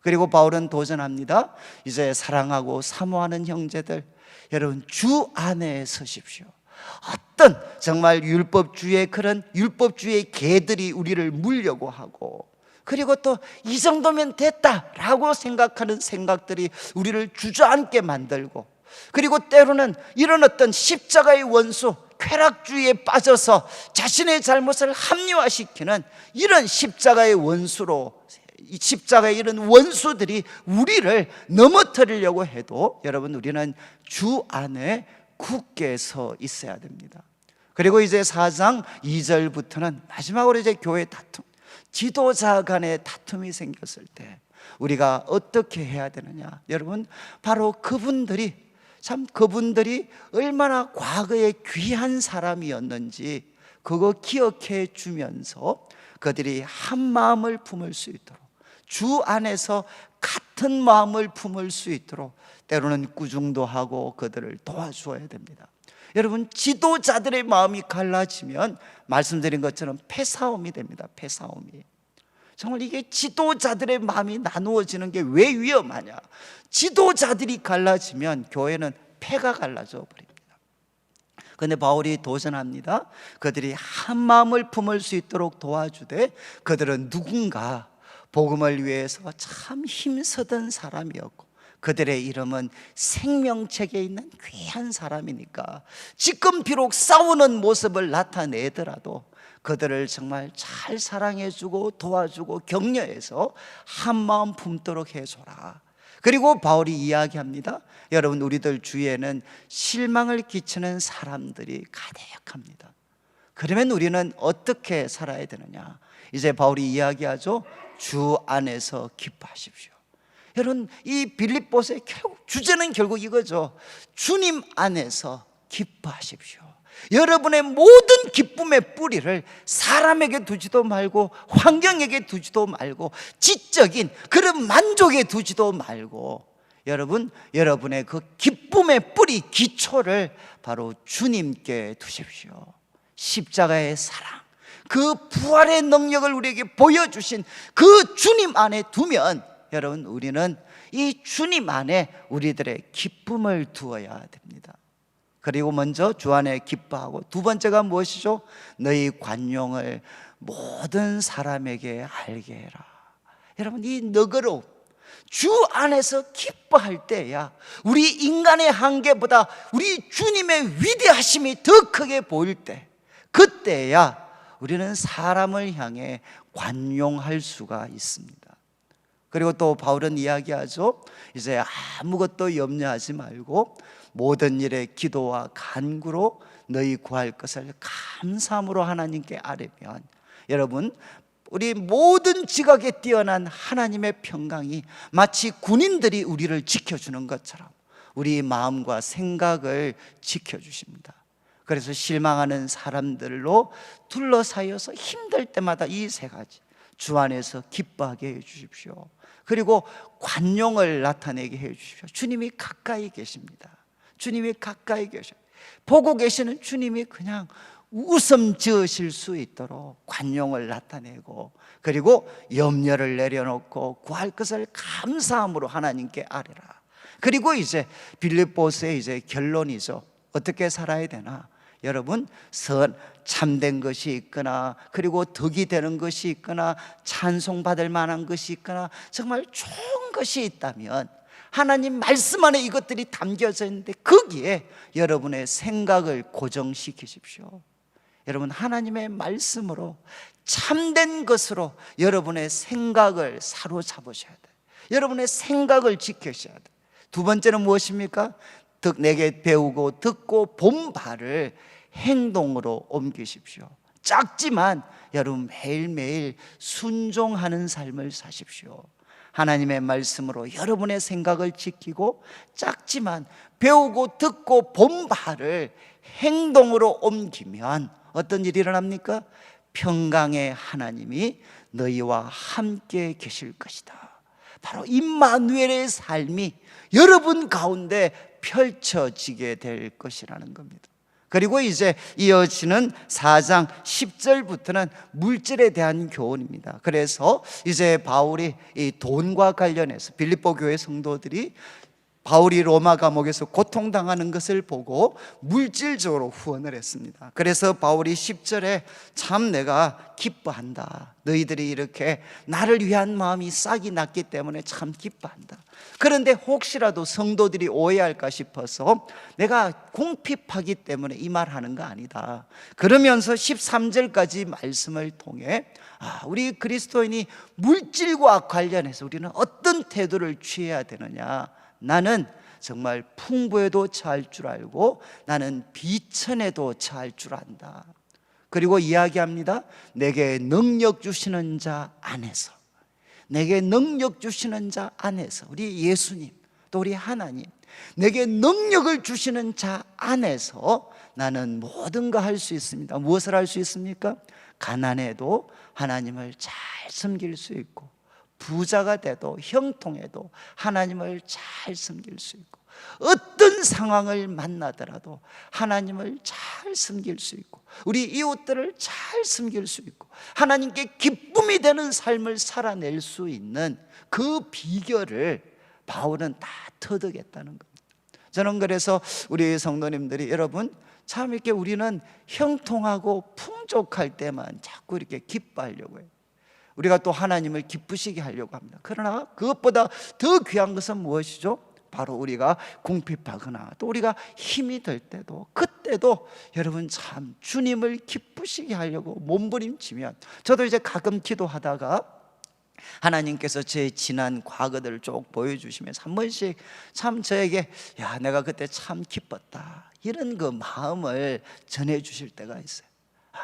그리고 바울은 도전합니다. 이제 사랑하고 사모하는 형제들, 여러분 주 안에 서십시오. 어떤 정말 율법주의의 그런 율법주의의 개들이 우리를 물려고 하고, 그리고 또 이 정도면 됐다라고 생각하는 생각들이 우리를 주저앉게 만들고, 그리고 때로는 이런 어떤 십자가의 원수, 쾌락주의에 빠져서 자신의 잘못을 합리화시키는 이런 십자가의 원수로, 이 십자가의 이런 원수들이 우리를 넘어뜨리려고 해도 여러분, 우리는 주 안에 굳게 서 있어야 됩니다. 그리고 이제 4장 2절부터는 마지막으로 이제 교회 다툼, 지도자 간의 다툼이 생겼을 때 우리가 어떻게 해야 되느냐? 여러분, 바로 그분들이 얼마나 과거에 귀한 사람이었는지 그거 기억해 주면서 그들이 한 마음을 품을 수 있도록, 주 안에서 같은 마음을 품을 수 있도록 때로는 꾸중도 하고 그들을 도와주어야 됩니다. 여러분, 지도자들의 마음이 갈라지면 말씀드린 것처럼 패싸움이 됩니다. 패싸움이. 정말 이게 지도자들의 마음이 나누어지는 게 왜 위험하냐? 지도자들이 갈라지면 교회는 패가 갈라져 버립니다. 그런데 바울이 도전합니다. 그들이 한 마음을 품을 수 있도록 도와주되 그들은 누군가 복음을 위해서 참 힘쓰던 사람이었고 그들의 이름은 생명책에 있는 귀한 사람이니까 지금 비록 싸우는 모습을 나타내더라도 그들을 정말 잘 사랑해주고 도와주고 격려해서 한마음 품도록 해줘라. 그리고 바울이 이야기합니다. 여러분, 우리들 주위에는 실망을 끼치는 사람들이 가득합니다. 그러면 우리는 어떻게 살아야 되느냐? 이제 바울이 이야기하죠. 주 안에서 기뻐하십시오. 여러분, 이 빌립보서의 주제는 결국 이거죠. 주님 안에서 기뻐하십시오. 여러분의 모든 기쁨의 뿌리를 사람에게 두지도 말고 환경에게 두지도 말고 지적인 그런 만족에 두지도 말고 여러분, 여러분의 그 기쁨의 뿌리 기초를 바로 주님께 두십시오. 십자가의 사랑, 그 부활의 능력을 우리에게 보여주신 그 주님 안에 두면 여러분, 우리는 이 주님 안에 우리들의 기쁨을 두어야 됩니다. 그리고 먼저 주 안에 기뻐하고, 두 번째가 무엇이죠? 너희 관용을 모든 사람에게 알게 해라. 여러분, 이 너그러움, 주 안에서 기뻐할 때야 우리 인간의 한계보다 우리 주님의 위대하심이 더 크게 보일 때, 그때야 우리는 사람을 향해 관용할 수가 있습니다. 그리고 또 바울은 이야기하죠. 이제 아무것도 염려하지 말고 모든 일에 기도와 간구로 너희 구할 것을 감사함으로 하나님께 아뢰면, 여러분, 우리 모든 지각에 뛰어난 하나님의 평강이 마치 군인들이 우리를 지켜주는 것처럼 우리 마음과 생각을 지켜주십니다. 그래서 실망하는 사람들로 둘러싸여서 힘들 때마다 이 세 가지, 주 안에서 기뻐하게 해주십시오. 그리고 관용을 나타내게 해주십시오. 주님이 가까이 계십니다. 주님이 가까이 계셔. 보고 계시는 주님이 그냥 웃음 지으실 수 있도록 관용을 나타내고, 그리고 염려를 내려놓고 구할 것을 감사함으로 하나님께 아뢰라. 그리고 이제 빌립보서의 이제 결론이죠. 어떻게 살아야 되나? 여러분, 참된 것이 있거나, 그리고 덕이 되는 것이 있거나, 찬송받을 만한 것이 있거나, 정말 좋은 것이 있다면 하나님 말씀 안에 이것들이 담겨져 있는데 거기에 여러분의 생각을 고정시키십시오. 여러분, 하나님의 말씀으로 참된 것으로 여러분의 생각을 사로잡으셔야 돼요. 여러분의 생각을 지키셔야 돼요. 두 번째는 무엇입니까? 내게 배우고 듣고 본 바를 행동으로 옮기십시오. 작지만 여러분 매일매일 순종하는 삶을 사십시오. 하나님의 말씀으로 여러분의 생각을 지키고, 작지만 배우고 듣고 본 바를 행동으로 옮기면 어떤 일이 일어납니까? 평강의 하나님이 너희와 함께 계실 것이다. 바로 임마누엘의 삶이 여러분 가운데 펼쳐지게 될 것이라는 겁니다. 그리고 이제 이어지는 4장 10절부터는 물질에 대한 교훈입니다. 그래서 이제 바울이 이 돈과 관련해서 빌립보 교회 성도들이 바울이 로마 감옥에서 고통당하는 것을 보고 물질적으로 후원을 했습니다. 그래서 바울이 10절에 참 내가 기뻐한다. 너희들이 이렇게 나를 위한 마음이 싹이 났기 때문에 참 기뻐한다. 그런데 혹시라도 성도들이 오해할까 싶어서 내가 궁핍하기 때문에 이 말 하는 거 아니다. 그러면서 13절까지 말씀을 통해 우리 그리스도인이 물질과 관련해서 우리는 어떤 태도를 취해야 되느냐. 나는 정말 풍부에도 처할 줄 알고 나는 비천에도 처할 줄 안다. 그리고 이야기합니다. 내게 능력 주시는 자 안에서, 내게 능력 주시는 자 안에서, 우리 예수님 또 우리 하나님, 내게 능력을 주시는 자 안에서 나는 모든 거 할 수 있습니다. 무엇을 할 수 있습니까? 가난해도 하나님을 잘 섬길 수 있고, 부자가 돼도 형통해도 하나님을 잘 섬길 수 있고, 어떤 상황을 만나더라도 하나님을 잘 섬길 수 있고, 우리 이웃들을 잘 섬길 수 있고, 하나님께 기쁨이 되는 삶을 살아낼 수 있는 그 비결을 바울은 다 터득했다는 겁니다. 저는 그래서 우리 성도님들이, 여러분 참 이렇게 우리는 형통하고 풍족할 때만 자꾸 이렇게 기뻐하려고 해요. 우리가 또 하나님을 기쁘시게 하려고 합니다. 그러나 그것보다 더 귀한 것은 무엇이죠? 바로 우리가 궁핍하거나 또 우리가 힘이 들 때도, 그때도 여러분 참 주님을 기쁘시게 하려고 몸부림치면, 저도 이제 가끔 기도하다가 하나님께서 제 지난 과거들을 쭉 보여주시면서 한 번씩 참 저에게 내가 그때 참 기뻤다, 이런 그 마음을 전해주실 때가 있어요.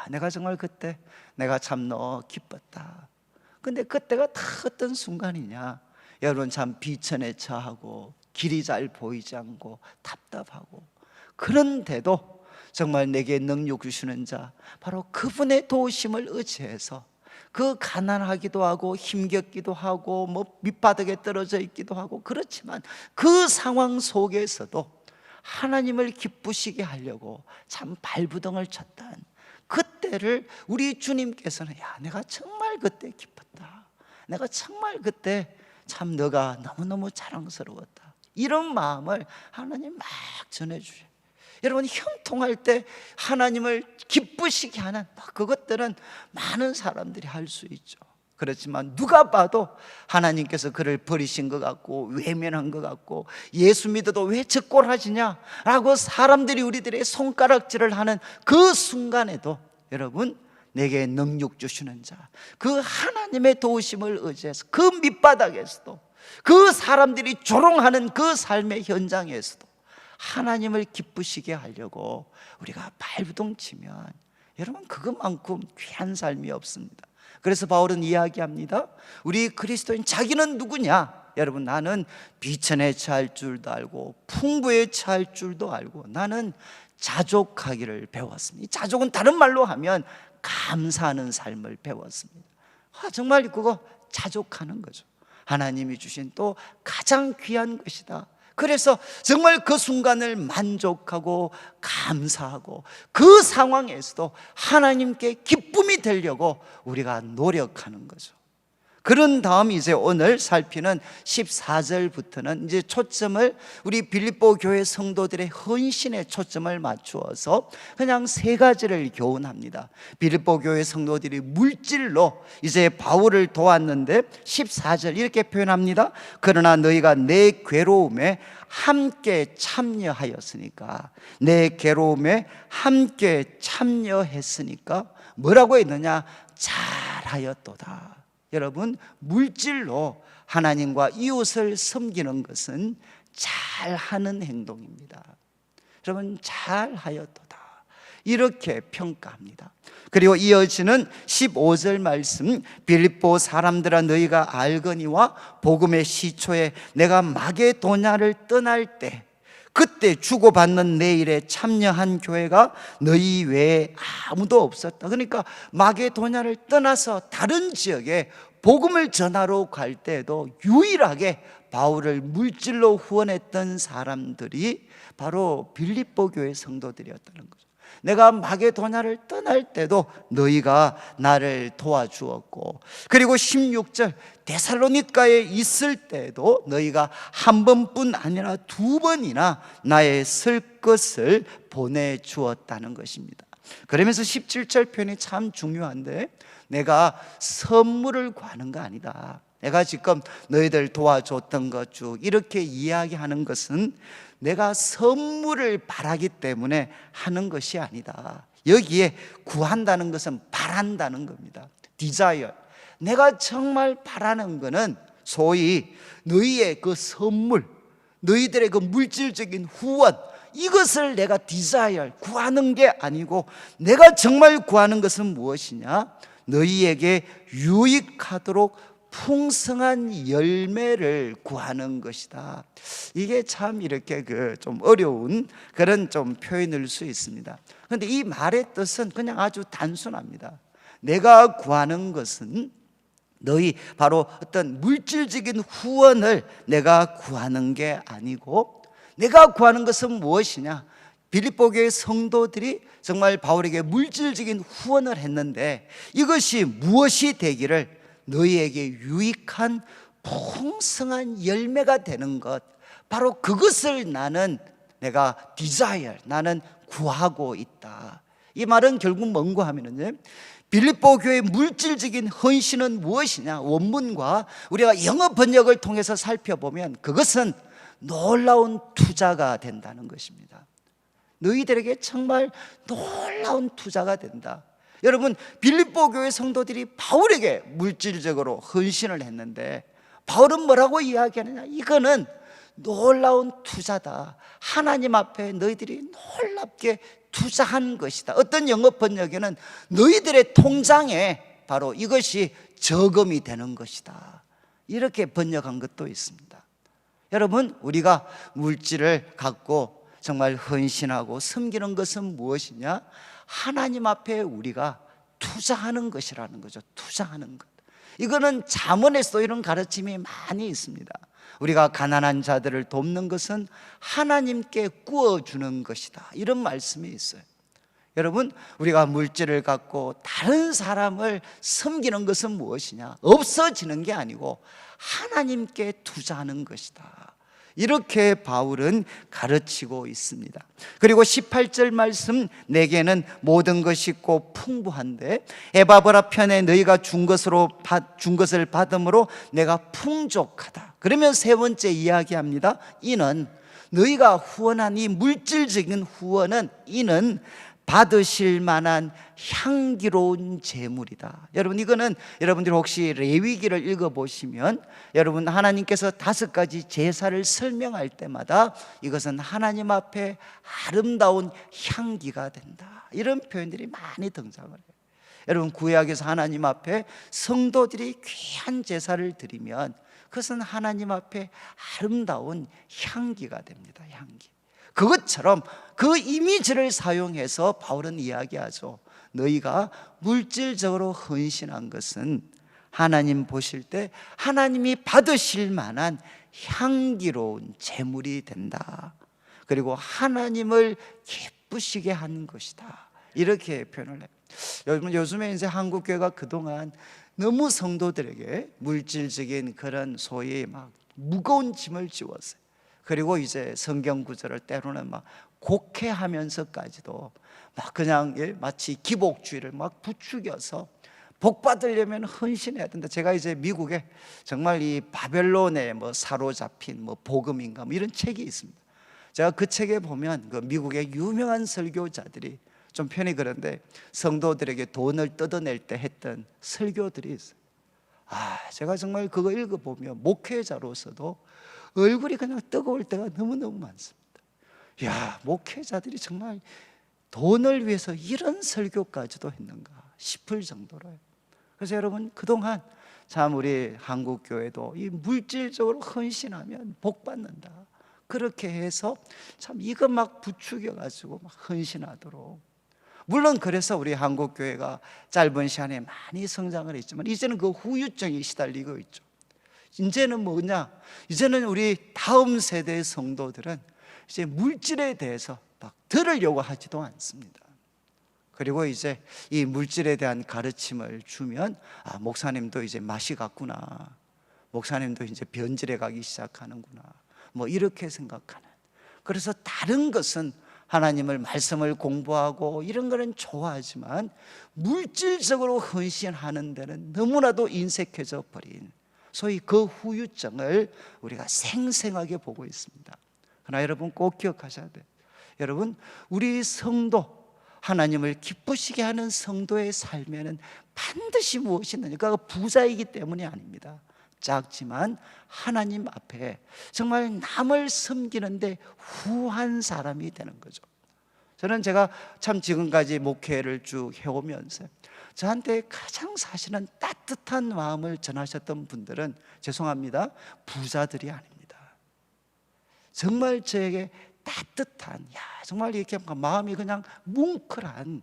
내가 정말 그때 내가 참 너 기뻤다. 근데 그때가 다 어떤 순간이냐? 여러분 참 비천에 처하고 길이 잘 보이지 않고 답답하고, 그런데도 정말 내게 능력 주시는 자, 바로 그분의 도우심을 의지해서 그 가난하기도 하고 힘겹기도 하고 밑바닥에 떨어져 있기도 하고, 그렇지만 그 상황 속에서도 하나님을 기쁘시게 하려고 참 발부둥을 쳤던 그때를 우리 주님께서는 내가 정말 그때 기뻤다, 내가 정말 그때 참 너가 너무너무 자랑스러웠다, 이런 마음을 하나님 막 전해주셔요. 여러분, 형통할 때 하나님을 기쁘시게 하는 그것들은 많은 사람들이 할 수 있죠. 그렇지만 누가 봐도 하나님께서 그를 버리신 것 같고 외면한 것 같고 예수 믿어도 왜 적골하시냐 라고 사람들이 우리들의 손가락질을 하는 그 순간에도 여러분, 내게 능력 주시는 자, 그 하나님의 도우심을 의지해서 그 밑바닥에서도, 그 사람들이 조롱하는 그 삶의 현장에서도 하나님을 기쁘시게 하려고 우리가 발부동치면 여러분, 그것만큼 귀한 삶이 없습니다. 그래서 바울은 이야기합니다. 우리 그리스도인 자기는 누구냐? 여러분, 나는 비천에 처할 줄도 알고 풍부에 처할 줄도 알고 나는 자족하기를 배웠습니다. 이 자족은 다른 말로 하면 감사하는 삶을 배웠습니다. 정말 그거 자족하는 거죠. 하나님이 주신 또 가장 귀한 것이다. 그래서 정말 그 순간을 만족하고 감사하고 그 상황에서도 하나님께 기쁨이 되려고 우리가 노력하는 거죠. 그런 다음 이제 오늘 살피는 14절부터는 이제 초점을 우리 빌립보 교회 성도들의 헌신에 초점을 맞추어서 그냥 세 가지를 교훈합니다. 빌립보 교회 성도들이 물질로 이제 바울을 도왔는데 14절 이렇게 표현합니다. 그러나 너희가 내 괴로움에 함께 참여하였으니까, 내 괴로움에 함께 참여했으니까 뭐라고 했느냐? 잘하였도다. 여러분, 물질로 하나님과 이웃을 섬기는 것은 잘하는 행동입니다. 여러분, 잘하였도다 이렇게 평가합니다. 그리고 이어지는 15절 말씀, 빌립보 사람들아 너희가 알거니와 복음의 시초에 내가 마게도냐를 떠날 때 그때 주고받는 내 일에 참여한 교회가 너희 외에 아무도 없었다. 그러니까 마게도냐를 떠나서 다른 지역에 복음을 전하러 갈 때도 유일하게 바울을 물질로 후원했던 사람들이 바로 빌립보 교회 성도들이었다는 거죠. 내가 마게도냐를 떠날 때도 너희가 나를 도와주었고, 그리고 16절 데살로니가에 있을 때도 너희가 한 번뿐 아니라 두 번이나 나의 쓸 것을 보내주었다는 것입니다. 그러면서 17절 표현이 참 중요한데, 내가 선물을 구하는 거 아니다. 내가 지금 너희들 도와줬던 것 쭉 이렇게 이야기하는 것은 내가 선물을 바라기 때문에 하는 것이 아니다. 여기에 구한다는 것은 바란다는 겁니다. desire. 내가 정말 바라는 것은 소위 너희의 그 선물, 너희들의 그 물질적인 후원, 이것을 내가 desire, 구하는 게 아니고 내가 정말 구하는 것은 무엇이냐? 너희에게 유익하도록 풍성한 열매를 구하는 것이다. 이게 참 이렇게 좀 어려운 그런 좀 표현일 수 있습니다. 그런데 이 말의 뜻은 그냥 아주 단순합니다. 내가 구하는 것은 너희 바로 어떤 물질적인 후원을 내가 구하는 게 아니고, 내가 구하는 것은 무엇이냐? 빌립보 교회 성도들이 정말 바울에게 물질적인 후원을 했는데 이것이 무엇이 되기를 너희에게 유익한 풍성한 열매가 되는 것, 바로 그것을 내가 desire, 나는 구하고 있다. 이 말은 결국 뭔가 하면은요, 빌립보 교회의 물질적인 헌신은 무엇이냐? 원문과 우리가 영어 번역을 통해서 살펴보면 그것은 놀라운 투자가 된다는 것입니다. 너희들에게 정말 놀라운 투자가 된다. 여러분, 빌립보 교회 성도들이 바울에게 물질적으로 헌신을 했는데 바울은 뭐라고 이야기하느냐? 이거는 놀라운 투자다. 하나님 앞에 너희들이 놀랍게 투자한 것이다. 어떤 영어 번역에는 너희들의 통장에 바로 이것이 저금이 되는 것이다. 이렇게 번역한 것도 있습니다. 여러분, 우리가 물질을 갖고 정말 헌신하고 섬기는 것은 무엇이냐? 하나님 앞에 우리가 투자하는 것이라는 거죠. 투자하는 것. 이거는 잠언에서도 이런 가르침이 많이 있습니다. 우리가 가난한 자들을 돕는 것은 하나님께 구워주는 것이다. 이런 말씀이 있어요. 여러분, 우리가 물질을 갖고 다른 사람을 섬기는 것은 무엇이냐? 없어지는 게 아니고 하나님께 투자하는 것이다. 이렇게 바울은 가르치고 있습니다. 그리고 18절 말씀, 내게는 모든 것이 있고 풍부한데 에바브라 편에 너희가 준 것을 받음으로 내가 풍족하다. 그러면 세 번째 이야기합니다. 이는 너희가 후원한 이 물질적인 후원은 이는 받으실 만한 향기로운 제물이다. 여러분, 이거는 여러분들이 혹시 레위기를 읽어보시면 여러분, 하나님께서 5가지 제사를 설명할 때마다 이것은 하나님 앞에 아름다운 향기가 된다, 이런 표현들이 많이 등장을 해요. 여러분, 구약에서 하나님 앞에 성도들이 귀한 제사를 드리면 그것은 하나님 앞에 아름다운 향기가 됩니다. 향기. 그것처럼 그 이미지를 사용해서 바울은 이야기하죠. 너희가 물질적으로 헌신한 것은 하나님 보실 때 하나님이 받으실 만한 향기로운 제물이 된다. 그리고 하나님을 기쁘시게 한 것이다, 이렇게 표현을 해요. 여러분, 요즘에 이제 한국교회가 그동안 너무 성도들에게 물질적인 그런 소위 막 무거운 짐을 지웠어요. 그리고 이제 성경 구절을 때로는 막 곡해하면서까지도 막 그냥 마치 기복주의를 막 부추겨서 복 받으려면 헌신해야 된다. 제가 이제 미국에 정말 이 바벨론에 뭐 사로잡힌 뭐 복음인가 뭐 이런 책이 있습니다. 제가 그 책에 보면 그 미국의 유명한 설교자들이 좀 편히 그런데 성도들에게 돈을 뜯어낼 때 했던 설교들이 있어요. 제가 정말 그거 읽어보면 목회자로서도 얼굴이 그냥 뜨거울 때가 너무너무 많습니다. 목회자들이 정말 돈을 위해서 이런 설교까지도 했는가 싶을 정도로요. 그래서 여러분, 그동안 참 우리 한국교회도 이 물질적으로 헌신하면 복 받는다, 그렇게 해서 참 이거 막 부추겨가지고 막 헌신하도록. 물론 그래서 우리 한국교회가 짧은 시간에 많이 성장을 했지만 이제는 그 후유증이 시달리고 있죠. 이제는 뭐냐? 이제는 우리 다음 세대의 성도들은 이제 물질에 대해서 막 들으려고 하지도 않습니다. 그리고 이제 이 물질에 대한 가르침을 주면 목사님도 이제 맛이 갔구나, 목사님도 이제 변질해 가기 시작하는구나, 뭐 이렇게 생각하는. 그래서 다른 것은 하나님을 말씀을 공부하고 이런 거는 좋아하지만 물질적으로 헌신하는 데는 너무나도 인색해져 버린 소위 그 후유증을 우리가 생생하게 보고 있습니다. 그러나 여러분, 꼭 기억하셔야 돼요. 여러분, 우리 성도, 하나님을 기쁘시게 하는 성도의 삶에는 반드시 무엇이 있느냐? 그러니까 부자이기 때문이 아닙니다. 작지만 하나님 앞에 정말 남을 섬기는데 후한 사람이 되는 거죠. 저는 제가 참 지금까지 목회를 쭉 해오면서 저한테 가장 사실은 따뜻한 마음을 전하셨던 분들은 죄송합니다, 부자들이 아닙니다. 정말 저에게 따뜻한, 정말 이렇게 마음이 그냥 뭉클한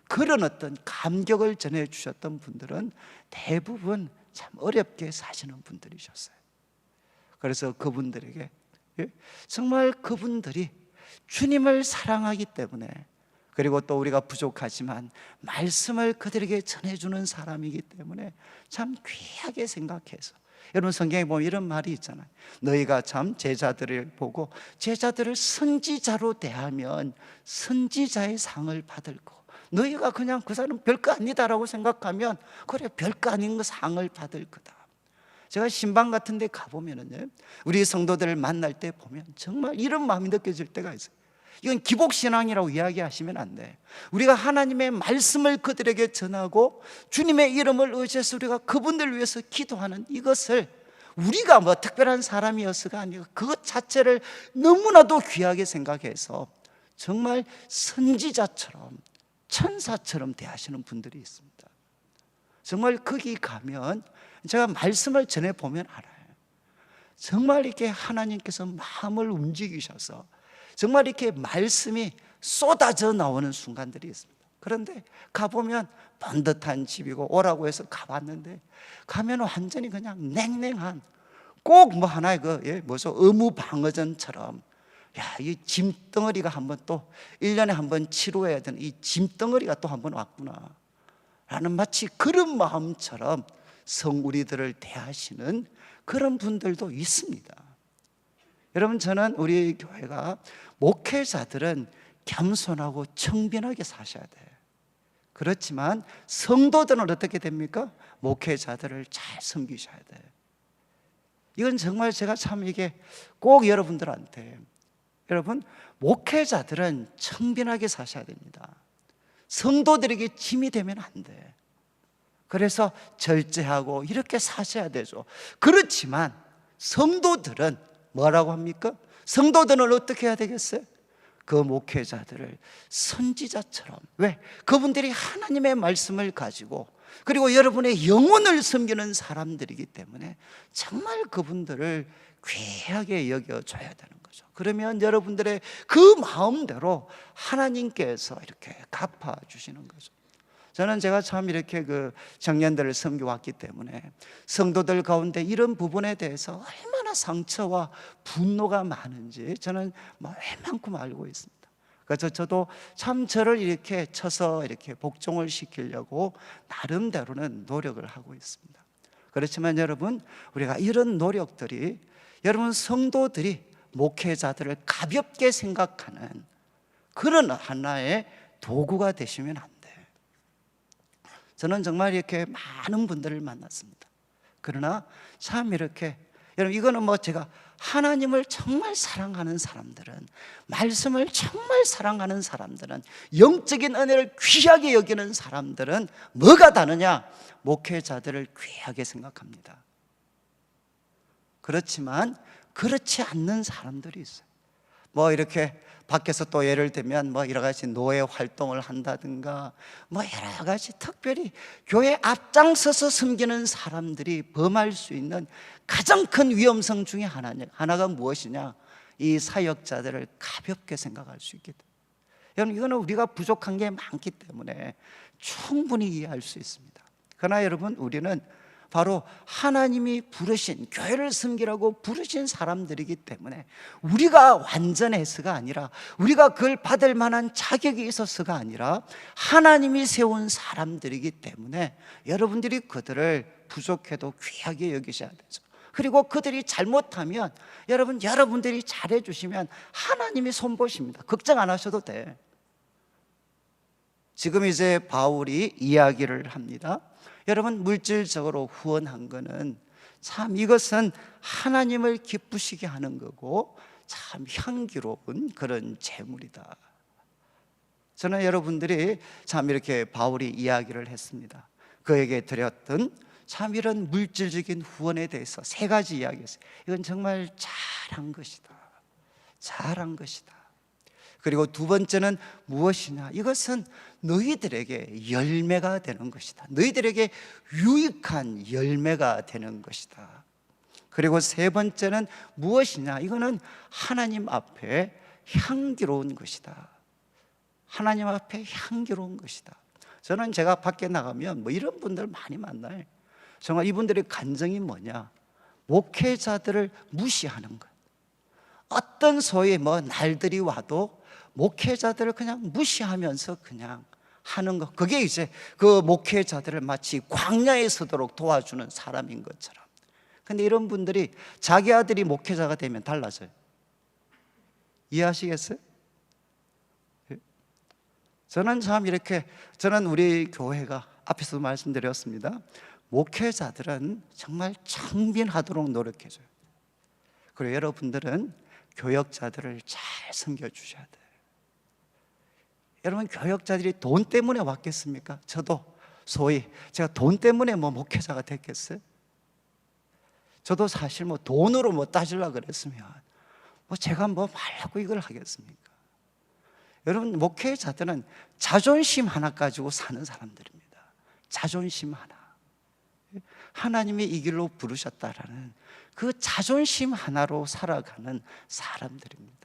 그런 어떤 감격을 전해주셨던 분들은 대부분 참 어렵게 사시는 분들이셨어요. 그래서 그분들에게 정말 그분들이 주님을 사랑하기 때문에, 그리고 또 우리가 부족하지만 말씀을 그들에게 전해주는 사람이기 때문에 참 귀하게 생각해서, 여러분 성경에 보면 이런 말이 있잖아요. 너희가 참 제자들을 보고 제자들을 선지자로 대하면 선지자의 상을 받을 거, 너희가 그냥 그 사람 별거 아니다라고 생각하면 그래, 별거 아닌 거 상을 받을 거다. 제가 신방 같은 데 가보면은요, 우리 성도들을 만날 때 보면 정말 이런 마음이 느껴질 때가 있어요. 이건 기복신앙이라고 이야기하시면 안 돼. 우리가 하나님의 말씀을 그들에게 전하고 주님의 이름을 의지해서 우리가 그분들을 위해서 기도하는 이것을 우리가 뭐 특별한 사람이어서가 아니고 그것 자체를 너무나도 귀하게 생각해서 정말 선지자처럼 천사처럼 대하시는 분들이 있습니다. 정말 거기 가면 제가 말씀을 전해보면 알아요. 정말 이렇게 하나님께서 마음을 움직이셔서 정말 이렇게 말씀이 쏟아져 나오는 순간들이 있습니다. 그런데 가보면 번듯한 집이고 오라고 해서 가봤는데 가면 완전히 그냥 냉랭한, 꼭 뭐 하나의 어무방어전처럼 이 짐덩어리가 한번 또 1년에 한번 치료해야 되는 이 짐덩어리가 또 한번 왔구나 라는 마치 그런 마음처럼 성우리들을 대하시는 그런 분들도 있습니다. 여러분, 저는 우리 교회가 목회자들은 겸손하고 청빈하게 사셔야 돼요. 그렇지만 성도들은 어떻게 됩니까? 목회자들을 잘 섬기셔야 돼요. 이건 정말 제가 참 이게 꼭 여러분들한테, 여러분, 목회자들은 청빈하게 사셔야 됩니다. 성도들에게 짐이 되면 안 돼. 그래서 절제하고 이렇게 사셔야 되죠. 그렇지만 성도들은 뭐라고 합니까? 성도들은 어떻게 해야 되겠어요? 그 목회자들을 선지자처럼, 왜? 그분들이 하나님의 말씀을 가지고, 그리고 여러분의 영혼을 섬기는 사람들이기 때문에 정말 그분들을 귀하게 여겨줘야 되는 거죠. 그러면 여러분들의 그 마음대로 하나님께서 이렇게 갚아주시는 거죠. 저는 제가 참 이렇게 그 청년들을 섬겨왔기 때문에 성도들 가운데 이런 부분에 대해서 얼마나 상처와 분노가 많은지 저는 웬만큼 알고 있습니다. 그래서 저도 참 저를 이렇게 쳐서 이렇게 복종을 시키려고 나름대로는 노력을 하고 있습니다. 그렇지만 여러분, 우리가 이런 노력들이, 여러분 성도들이 목회자들을 가볍게 생각하는 그런 하나의 도구가 되시면 안 돼요. 저는 정말 이렇게 많은 분들을 만났습니다. 그러나 참 이렇게, 여러분, 이거는 제가 하나님을 정말 사랑하는 사람들은, 말씀을 정말 사랑하는 사람들은, 영적인 은혜를 귀하게 여기는 사람들은 뭐가 다르냐? 목회자들을 귀하게 생각합니다. 그렇지만 그렇지 않는 사람들이 있어요. 이렇게 밖에서 또 예를 들면 여러 가지 노예 활동을 한다든가 여러 가지 특별히 교회 앞장서서 섬기는 사람들이 범할 수 있는 가장 큰 위험성 중에 하나가 무엇이냐? 이 사역자들을 가볍게 생각할 수 있게 됩니다. 여러분, 이거는 우리가 부족한 게 많기 때문에 충분히 이해할 수 있습니다. 그러나 여러분, 우리는 바로 하나님이 부르신, 교회를 섬기라고 부르신 사람들이기 때문에 우리가 완전해서가 아니라, 우리가 그걸 받을 만한 자격이 있어서가 아니라 하나님이 세운 사람들이기 때문에 여러분들이 그들을 부족해도 귀하게 여기셔야 되죠. 그리고 그들이 잘못하면 여러분들이 잘해주시면 하나님이 손보십니다. 걱정 안 하셔도 돼. 지금 이제 바울이 이야기를 합니다. 여러분, 물질적으로 후원한 거는 참 이것은 하나님을 기쁘시게 하는 거고 참 향기로운 그런 재물이다. 저는 여러분들이 참 이렇게 바울이 이야기를 했습니다. 그에게 드렸던 참 이런 물질적인 후원에 대해서 세 가지 이야기했어요. 이건 정말 잘한 것이다. 잘한 것이다. 그리고 두 번째는 무엇이냐? 이것은 너희들에게 열매가 되는 것이다. 너희들에게 유익한 열매가 되는 것이다. 그리고 세 번째는 무엇이냐? 이거는 하나님 앞에 향기로운 것이다. 하나님 앞에 향기로운 것이다. 저는 제가 밖에 나가면 이런 분들 많이 만나요. 정말 이분들의 간증이 뭐냐? 목회자들을 무시하는 것. 어떤 소위 날들이 와도 목회자들을 그냥 무시하면서 그냥 하는 것, 그게 이제 그 목회자들을 마치 광야에 서도록 도와주는 사람인 것처럼. 근데 이런 분들이 자기 아들이 목회자가 되면 달라져요. 이해하시겠어요? 저는 우리 교회가 앞에서도 말씀드렸습니다. 목회자들은 정말 청빈하도록 노력해줘요. 그리고 여러분들은 교역자들을 잘 섬겨주셔야 돼요. 여러분, 교역자들이 돈 때문에 왔겠습니까? 저도 소위 제가 돈 때문에 목회자가 됐겠어요? 저도 사실 돈으로 따지려고 그랬으면 제가 말라고 이걸 하겠습니까? 여러분, 목회자들은 자존심 하나 가지고 사는 사람들입니다. 자존심 하나. 하나님이 이 길로 부르셨다라는 그 자존심 하나로 살아가는 사람들입니다.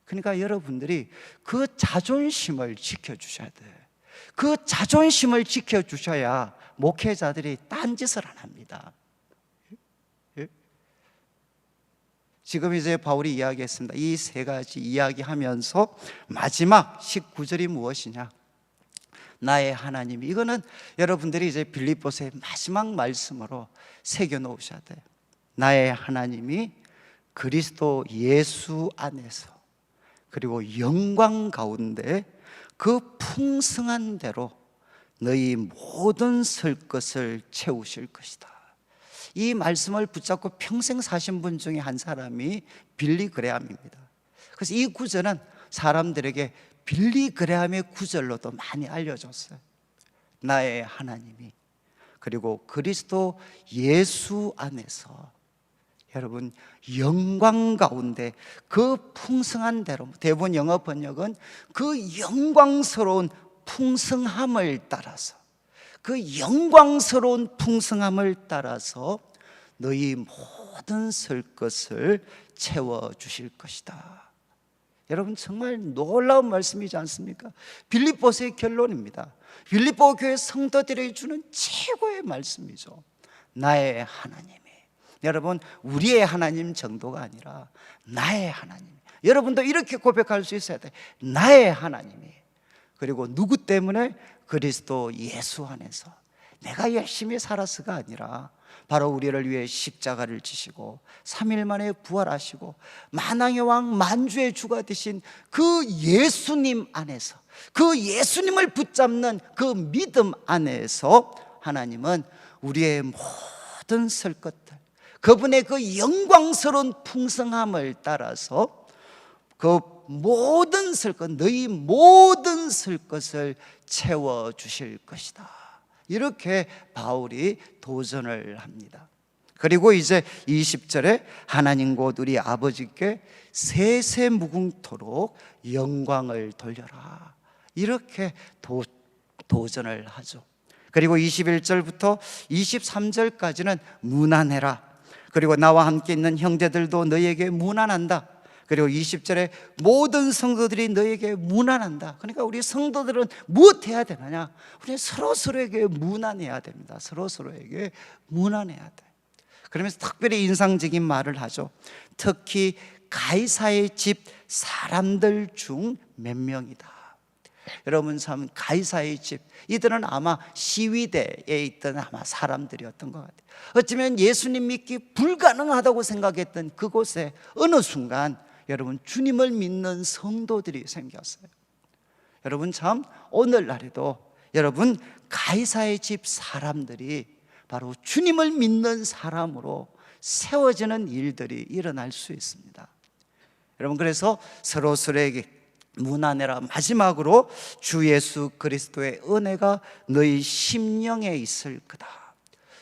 그러니까 여러분들이 그 자존심을 지켜주셔야 돼. 그 자존심을 지켜주셔야 목회자들이 딴짓을 안 합니다. 지금 이제 바울이 이야기했습니다. 이 세 가지 이야기하면서 마지막 19절이 무엇이냐? 나의 하나님이, 이거는 여러분들이 이제 빌립보서의 마지막 말씀으로 새겨 놓으셔야 돼요. 나의 하나님이 그리스도 예수 안에서 그리고 영광 가운데 그 풍성한 대로 너희 모든 설 것을 채우실 것이다. 이 말씀을 붙잡고 평생 사신 분 중에 한 사람이 빌리 그레함입니다. 그래서 이 구절은 사람들에게 빌리 그레함의 구절로도 많이 알려졌어요. 나의 하나님이 그리고 그리스도 예수 안에서 여러분 영광 가운데 그 풍성한 대로, 대부분 영어 번역은 그 영광스러운 풍성함을 따라서, 그 영광스러운 풍성함을 따라서 너희 모든 설 것을 채워주실 것이다. 여러분 정말 놀라운 말씀이지 않습니까? 빌립보서의 결론입니다. 빌립보 교회 성도들에게 주는 최고의 말씀이죠. 나의 하나님이, 여러분 우리의 하나님 정도가 아니라 나의 하나님, 여러분도 이렇게 고백할 수 있어야 돼. 나의 하나님이, 그리고 누구 때문에? 그리스도 예수 안에서 내가 열심히 살아서가 아니라 바로 우리를 위해 십자가를 지시고 3일 만에 부활하시고 만왕의 왕 만주의 주가 되신 그 예수님 안에서, 그 예수님을 붙잡는 그 믿음 안에서 하나님은 우리의 모든 설 것들, 그분의 그 영광스러운 풍성함을 따라서 그 모든 설 것, 너희 모든 설 것을 채워주실 것이다. 이렇게 바울이 도전을 합니다. 그리고 이제 20절에 하나님 곧 우리 아버지께 세세무궁토록 영광을 돌려라, 이렇게 도전을 하죠. 그리고 21절부터 23절까지는 문안해라, 그리고 나와 함께 있는 형제들도 너희에게 문안한다. 그리고 20절에 모든 성도들이 너에게 문안한다. 그러니까 우리 성도들은 무엇 해야 되느냐? 우리 서로서로에게 문안해야 됩니다. 서로서로에게 문안해야 돼. 그러면서 특별히 인상적인 말을 하죠. 특히 가이사의 집 사람들 중 몇 명이다. 여러분 참 가이사의 집, 이들은 아마 시위대에 있던 아마 사람들이었던 것 같아요. 어쩌면 예수님 믿기 불가능하다고 생각했던 그곳에 어느 순간 여러분 주님을 믿는 성도들이 생겼어요. 여러분 참 오늘날에도 여러분 가이사의 집 사람들이 바로 주님을 믿는 사람으로 세워지는 일들이 일어날 수 있습니다. 여러분 그래서 서로서로에게 문안해라. 마지막으로 주 예수 그리스도의 은혜가 너희 심령에 있을 거다.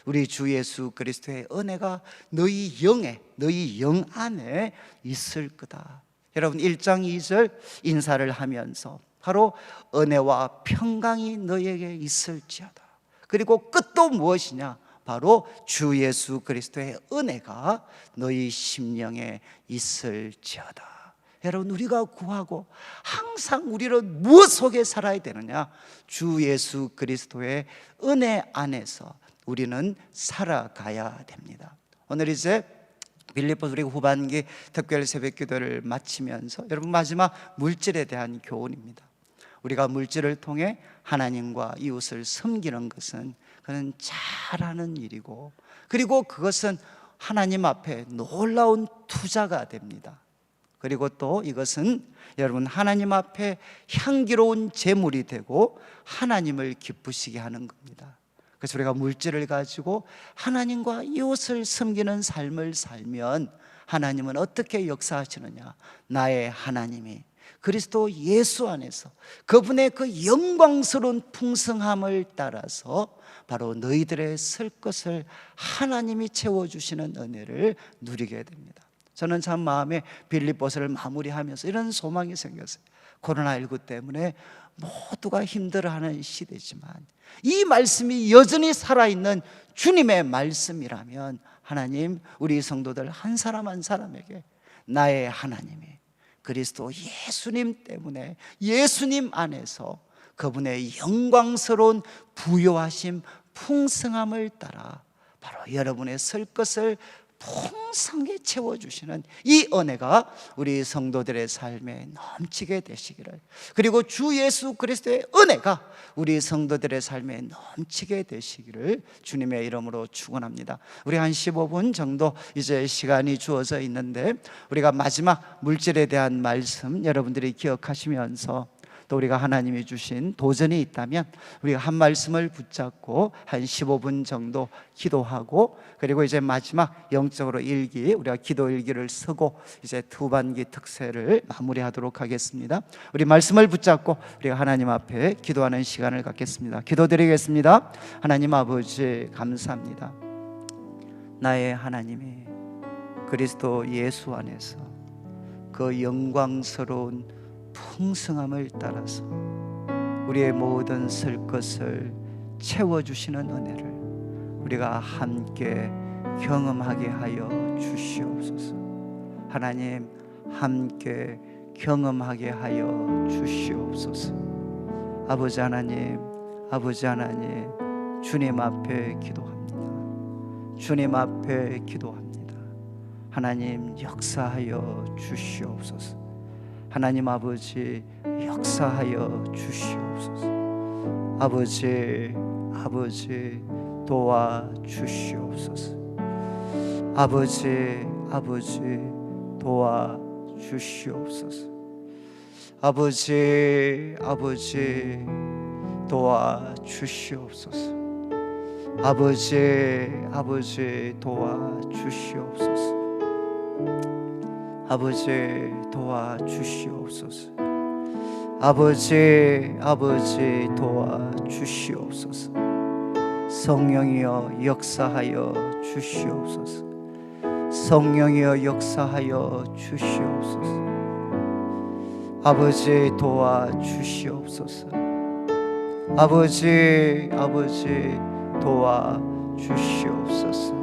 우리 주 예수 그리스도의 은혜가 너희 영에, 너희 영 안에 있을 거다. 여러분 1장 2절 인사를 하면서 바로 은혜와 평강이 너희에게 있을지어다. 그리고 끝도 무엇이냐? 바로 주 예수 그리스도의 은혜가 너희 심령에 있을지어다. 여러분 우리가 구하고 항상 우리는 무엇 속에 살아야 되느냐? 주 예수 그리스도의 은혜 안에서 우리는 살아가야 됩니다. 오늘 이제 빌립보서 우리 후반기 특별 새벽 기도를 마치면서 여러분 마지막 물질에 대한 교훈입니다. 우리가 물질을 통해 하나님과 이웃을 섬기는 것은 그는 잘하는 일이고, 그리고 그것은 하나님 앞에 놀라운 투자가 됩니다. 그리고 또 이것은 여러분 하나님 앞에 향기로운 제물이 되고 하나님을 기쁘시게 하는 겁니다. 그래서 우리가 물질을 가지고 하나님과 이웃을 섬기는 삶을 살면 하나님은 어떻게 역사하시느냐? 나의 하나님이 그리스도 예수 안에서 그분의 그 영광스러운 풍성함을 따라서 바로 너희들의 쓸 것을 하나님이 채워주시는 은혜를 누리게 됩니다. 저는 참 마음에 빌립보서를 마무리하면서 이런 소망이 생겼어요. 코로나19 때문에 모두가 힘들어하는 시대지만 이 말씀이 여전히 살아있는 주님의 말씀이라면 하나님 우리 성도들 한 사람 한 사람에게 나의 하나님이 그리스도 예수님 때문에 예수님 안에서 그분의 영광스러운 부요하심 풍성함을 따라 바로 여러분의 쓸 것을 풍성히 채워주시는 이 은혜가 우리 성도들의 삶에 넘치게 되시기를, 그리고 주 예수 그리스도의 은혜가 우리 성도들의 삶에 넘치게 되시기를 주님의 이름으로 축원합니다. 우리 한 15분 정도 이제 시간이 주어져 있는데, 우리가 마지막 물질에 대한 말씀 여러분들이 기억하시면서, 또 우리가 하나님이 주신 도전이 있다면 우리가 한 말씀을 붙잡고 한 15분 정도 기도하고, 그리고 이제 마지막 영적으로 일기, 우리가 기도 일기를 쓰고 이제 두반기 특세를 마무리하도록 하겠습니다. 우리 말씀을 붙잡고 우리가 하나님 앞에 기도하는 시간을 갖겠습니다. 기도드리겠습니다. 하나님 아버지, 감사합니다. 나의 하나님이 그리스도 예수 안에서 그 영광스러운 풍성함을 따라서 우리의 모든 쓸 것을 채워주시는 은혜를 우리가 함께 경험하게 하여 주시옵소서. 하나님, 함께 경험하게 하여 주시옵소서. 아버지 하나님, 아버지 하나님, 주님 앞에 기도합니다. 주님 앞에 기도합니다. 하나님, 역사하여 주시옵소서. 하나님 아버지, 역사하여 주시옵소서. 아버지, 아버지, 도와 주시옵소서. 아버지, 아버지, 도와 주시옵소서. 아버지, 아버지, 도와 주시옵소서. 아버지, 아버지, 도와 주시옵소서. 아버지, 도와 주시옵소서. 아버지, 아버지, 도와 주시옵소서. 성령이여 역사하여 주시옵소서. 성령이여 역사하여 주시옵소서. 아버지, 도와 주시옵소서. 아버지, 아버지, 도와 주시옵소서.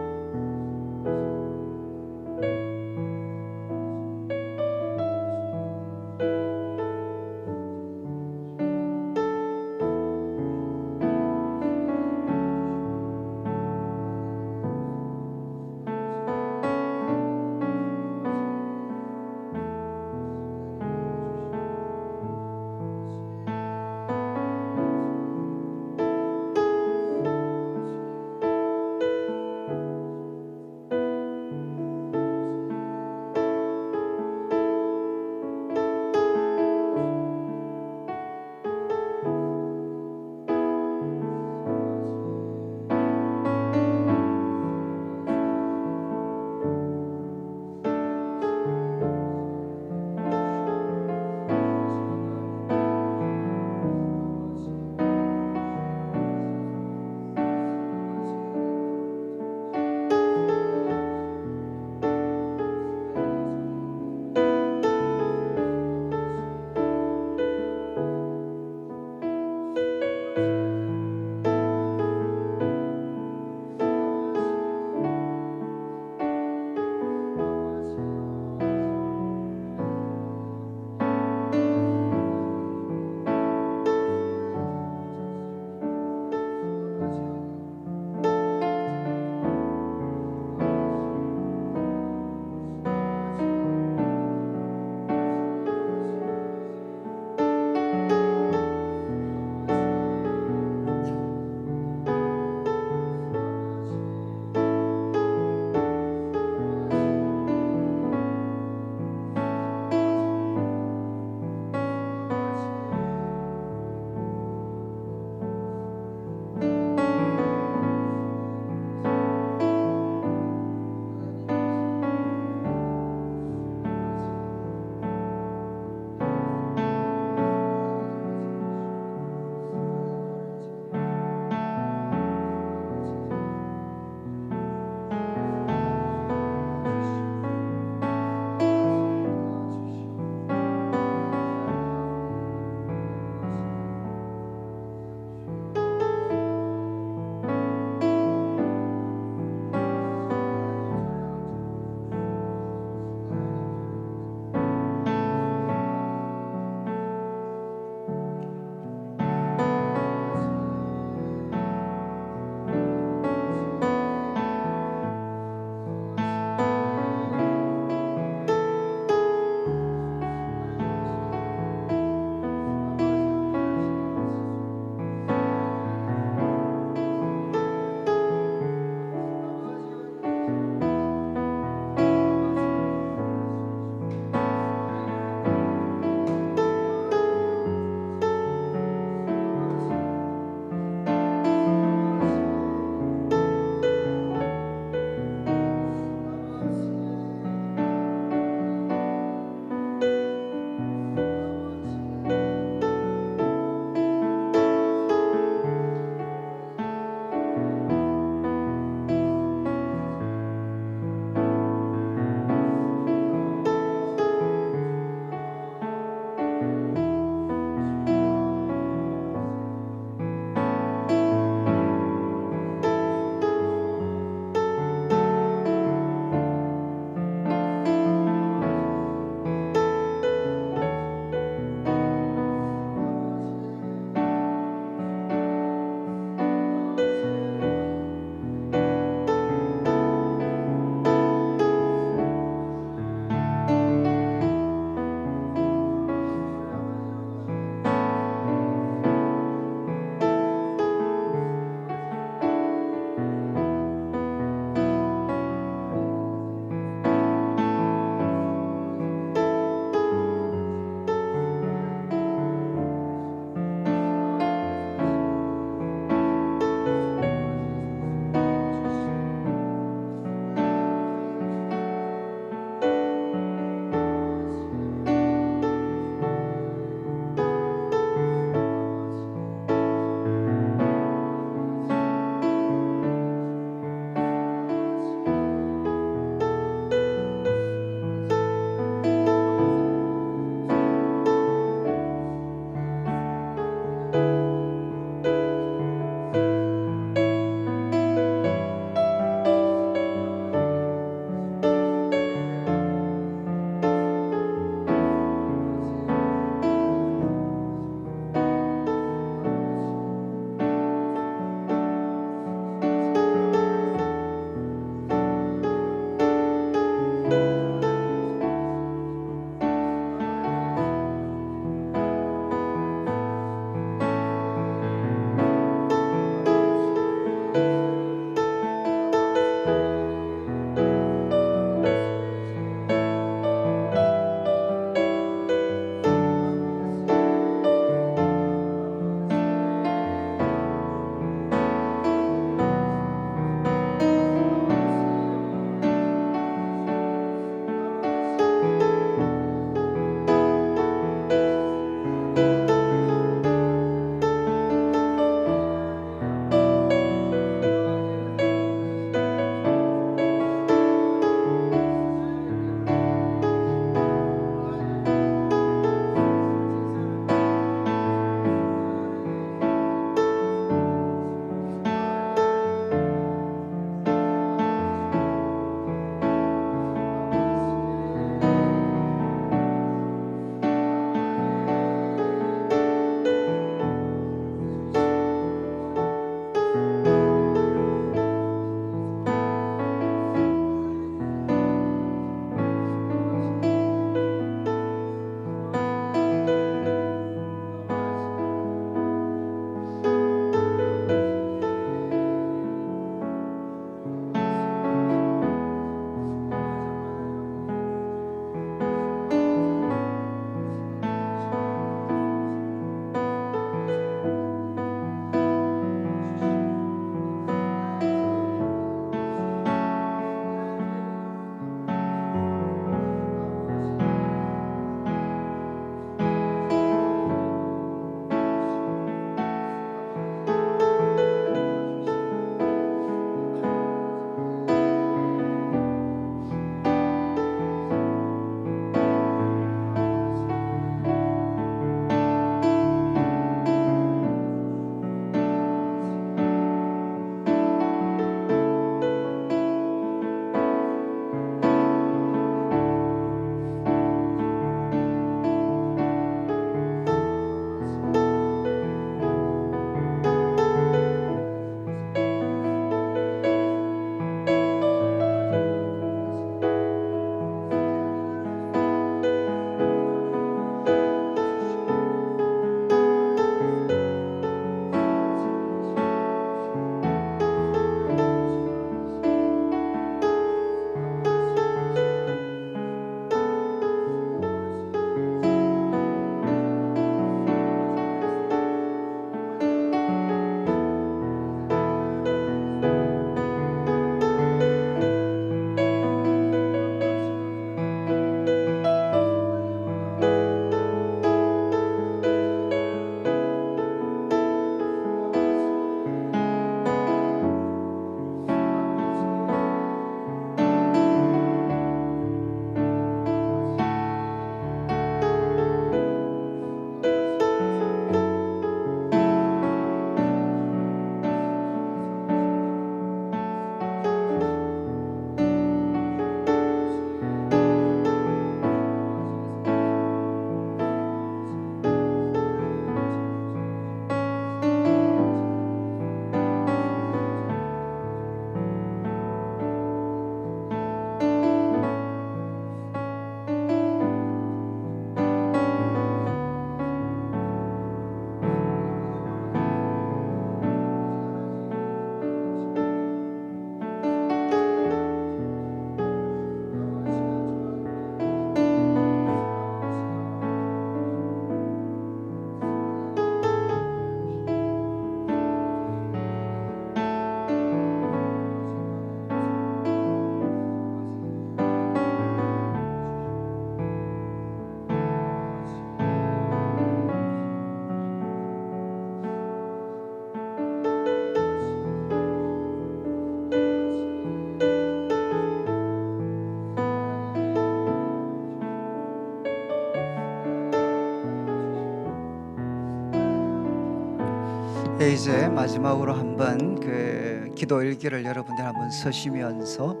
네, 이제 마지막으로 한번 그 기도 일기를 여러분들 한번 쓰시면서,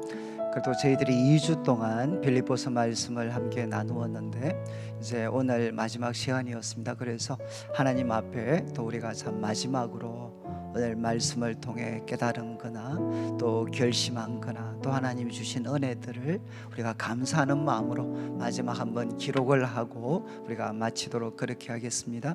그래도 저희들이 2주 동안 빌립보서 말씀을 함께 나누었는데 이제 오늘 마지막 시간이었습니다. 그래서 하나님 앞에 또 우리가 참 마지막으로 오늘 말씀을 통해 깨달은 거나 또 결심한 거나 또 하나님이 주신 은혜들을 우리가 감사하는 마음으로 마지막 한번 기록을 하고 우리가 마치도록 그렇게 하겠습니다.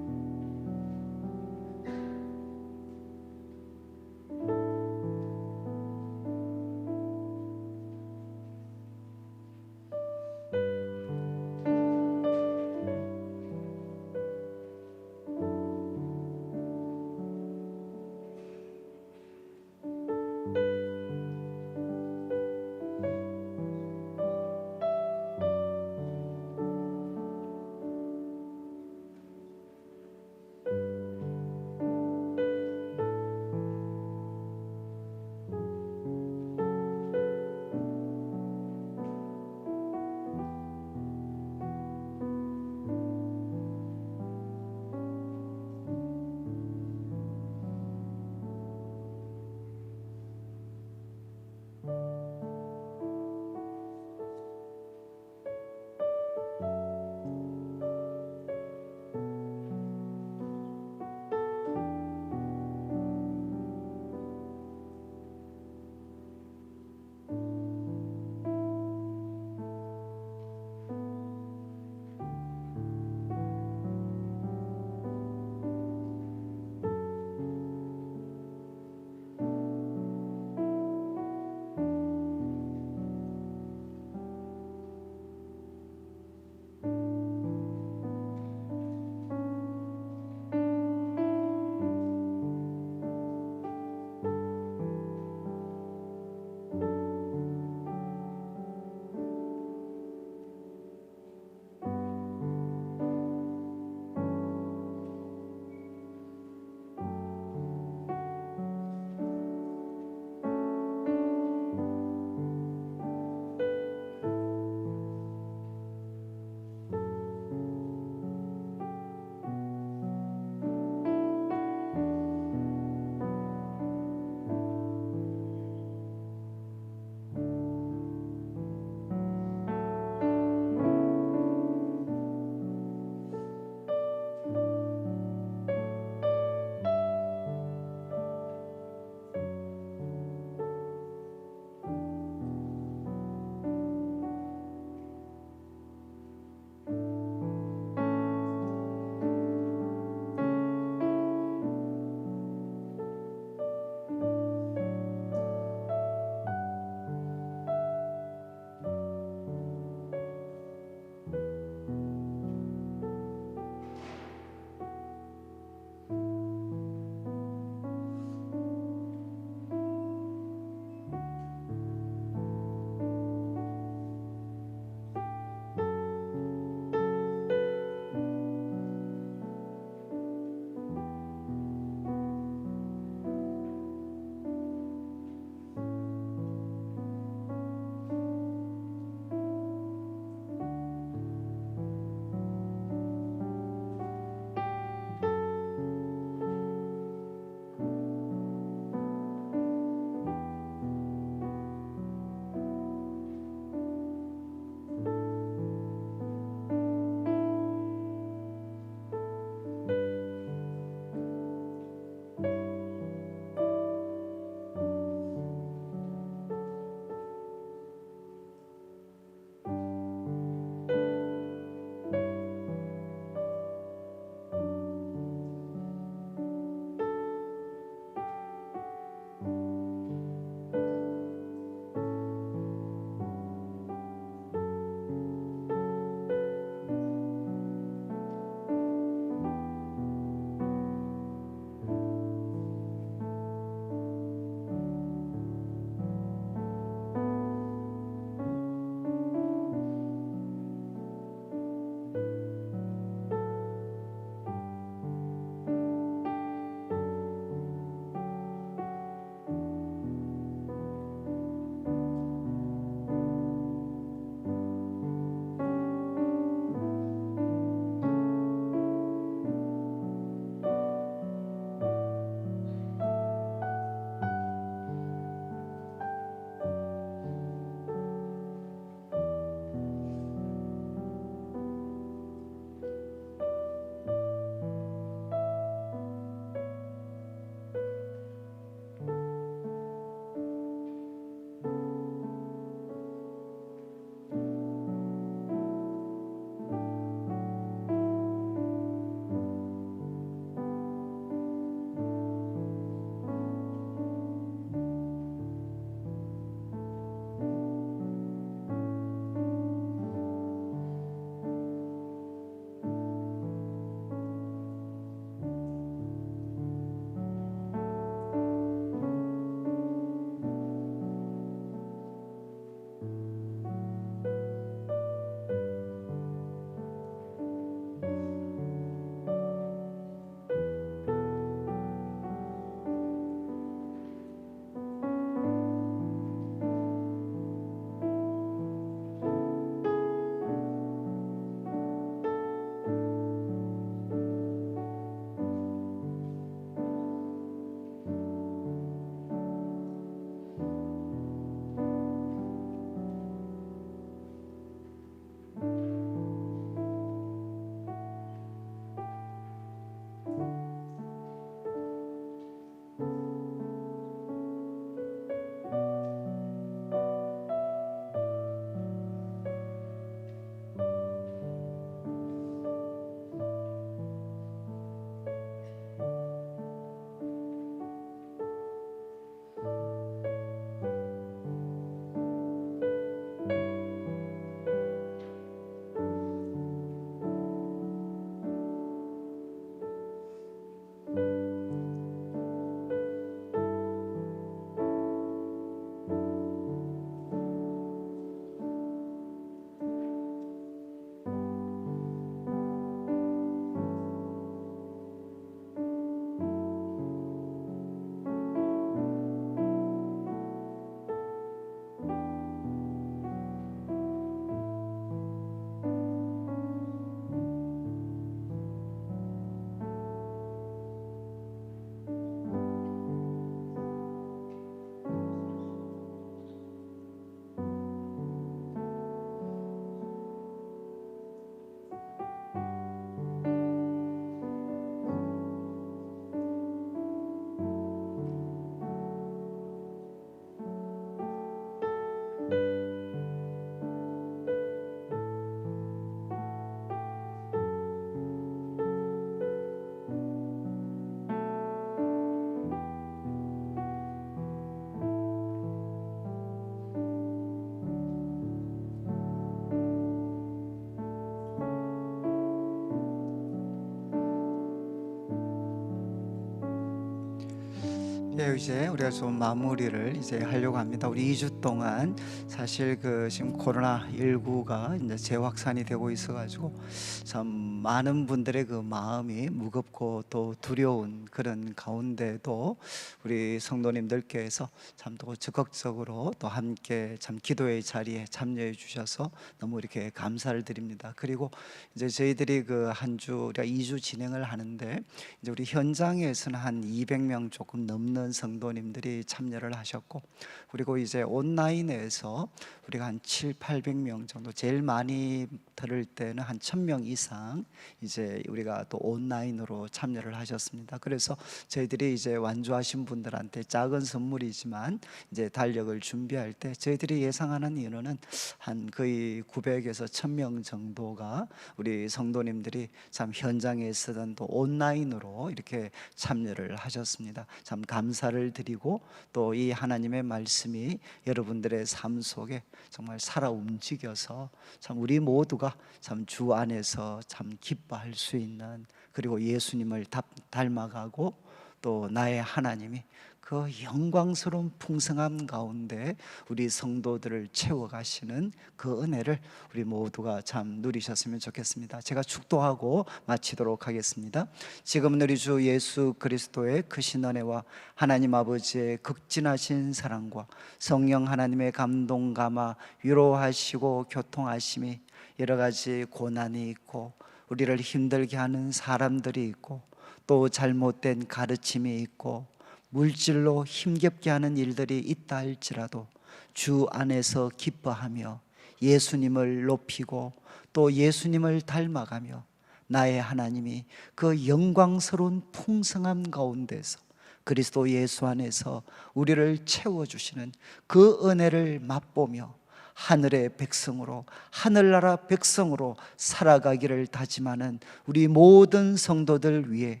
네, 이제 우리가 좀 마무리를 이제 하려고 합니다. 우리 2주 동안 사실 지금 코로나 19가 이제 재확산이 되고 있어가지고 참 많은 분들의 그 마음이 무겁고 또 두려운 그런 가운데도 우리 성도님들께서 참 또 적극적으로 또 함께 참 기도의 자리에 참여해 주셔서 너무 이렇게 감사를 드립니다. 그리고 이제 저희들이 그 한 주 우리가 2주 진행을 하는데 이제 우리 현장에서는 한 200명 조금 넘는 성도님들이 참여를 하셨고, 그리고 이제 온라인에서 우리가 한 7, 800명 정도, 제일 많이 들을 때는 한 1000명 이상 이제 우리가 또 온라인으로 참여를 하셨습니다. 그래서 저희들이 이제 완주하신 분들한테 작은 선물이지만 이제 달력을 준비할 때 저희들이 예상하는 인원은 한 거의 900에서 1000명 정도가 우리 성도님들이 참 현장에서든 또 온라인으로 이렇게 참여를 하셨습니다. 참 감사를 드리고 또 이 하나님의 말씀이 여러분들의 삶 속에 정말 살아 움직여서 참 우리 모두가 참 주 안에서 참 기뻐할 수 있는, 그리고 예수님을 닮아가고 또 나의 하나님이 그 영광스러운 풍성함 가운데 우리 성도들을 채워가시는 그 은혜를 우리 모두가 참 누리셨으면 좋겠습니다. 제가 축도하고 마치도록 하겠습니다. 지금은 우리 주 예수 그리스도의 크신 은혜와 하나님 아버지의 극진하신 사랑과 성령 하나님의 감동 감화 위로하시고 교통하심이, 여러 가지 고난이 있고 우리를 힘들게 하는 사람들이 있고 또 잘못된 가르침이 있고 물질로 힘겹게 하는 일들이 있다 할지라도 주 안에서 기뻐하며 예수님을 높이고 또 예수님을 닮아가며 나의 하나님이 그 영광스러운 풍성함 가운데서 그리스도 예수 안에서 우리를 채워주시는 그 은혜를 맛보며 하늘의 백성으로, 하늘나라 백성으로 살아가기를 다짐하는 우리 모든 성도들 위해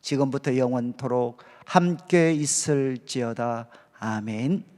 지금부터 영원토록 함께 있을지어다. 아멘.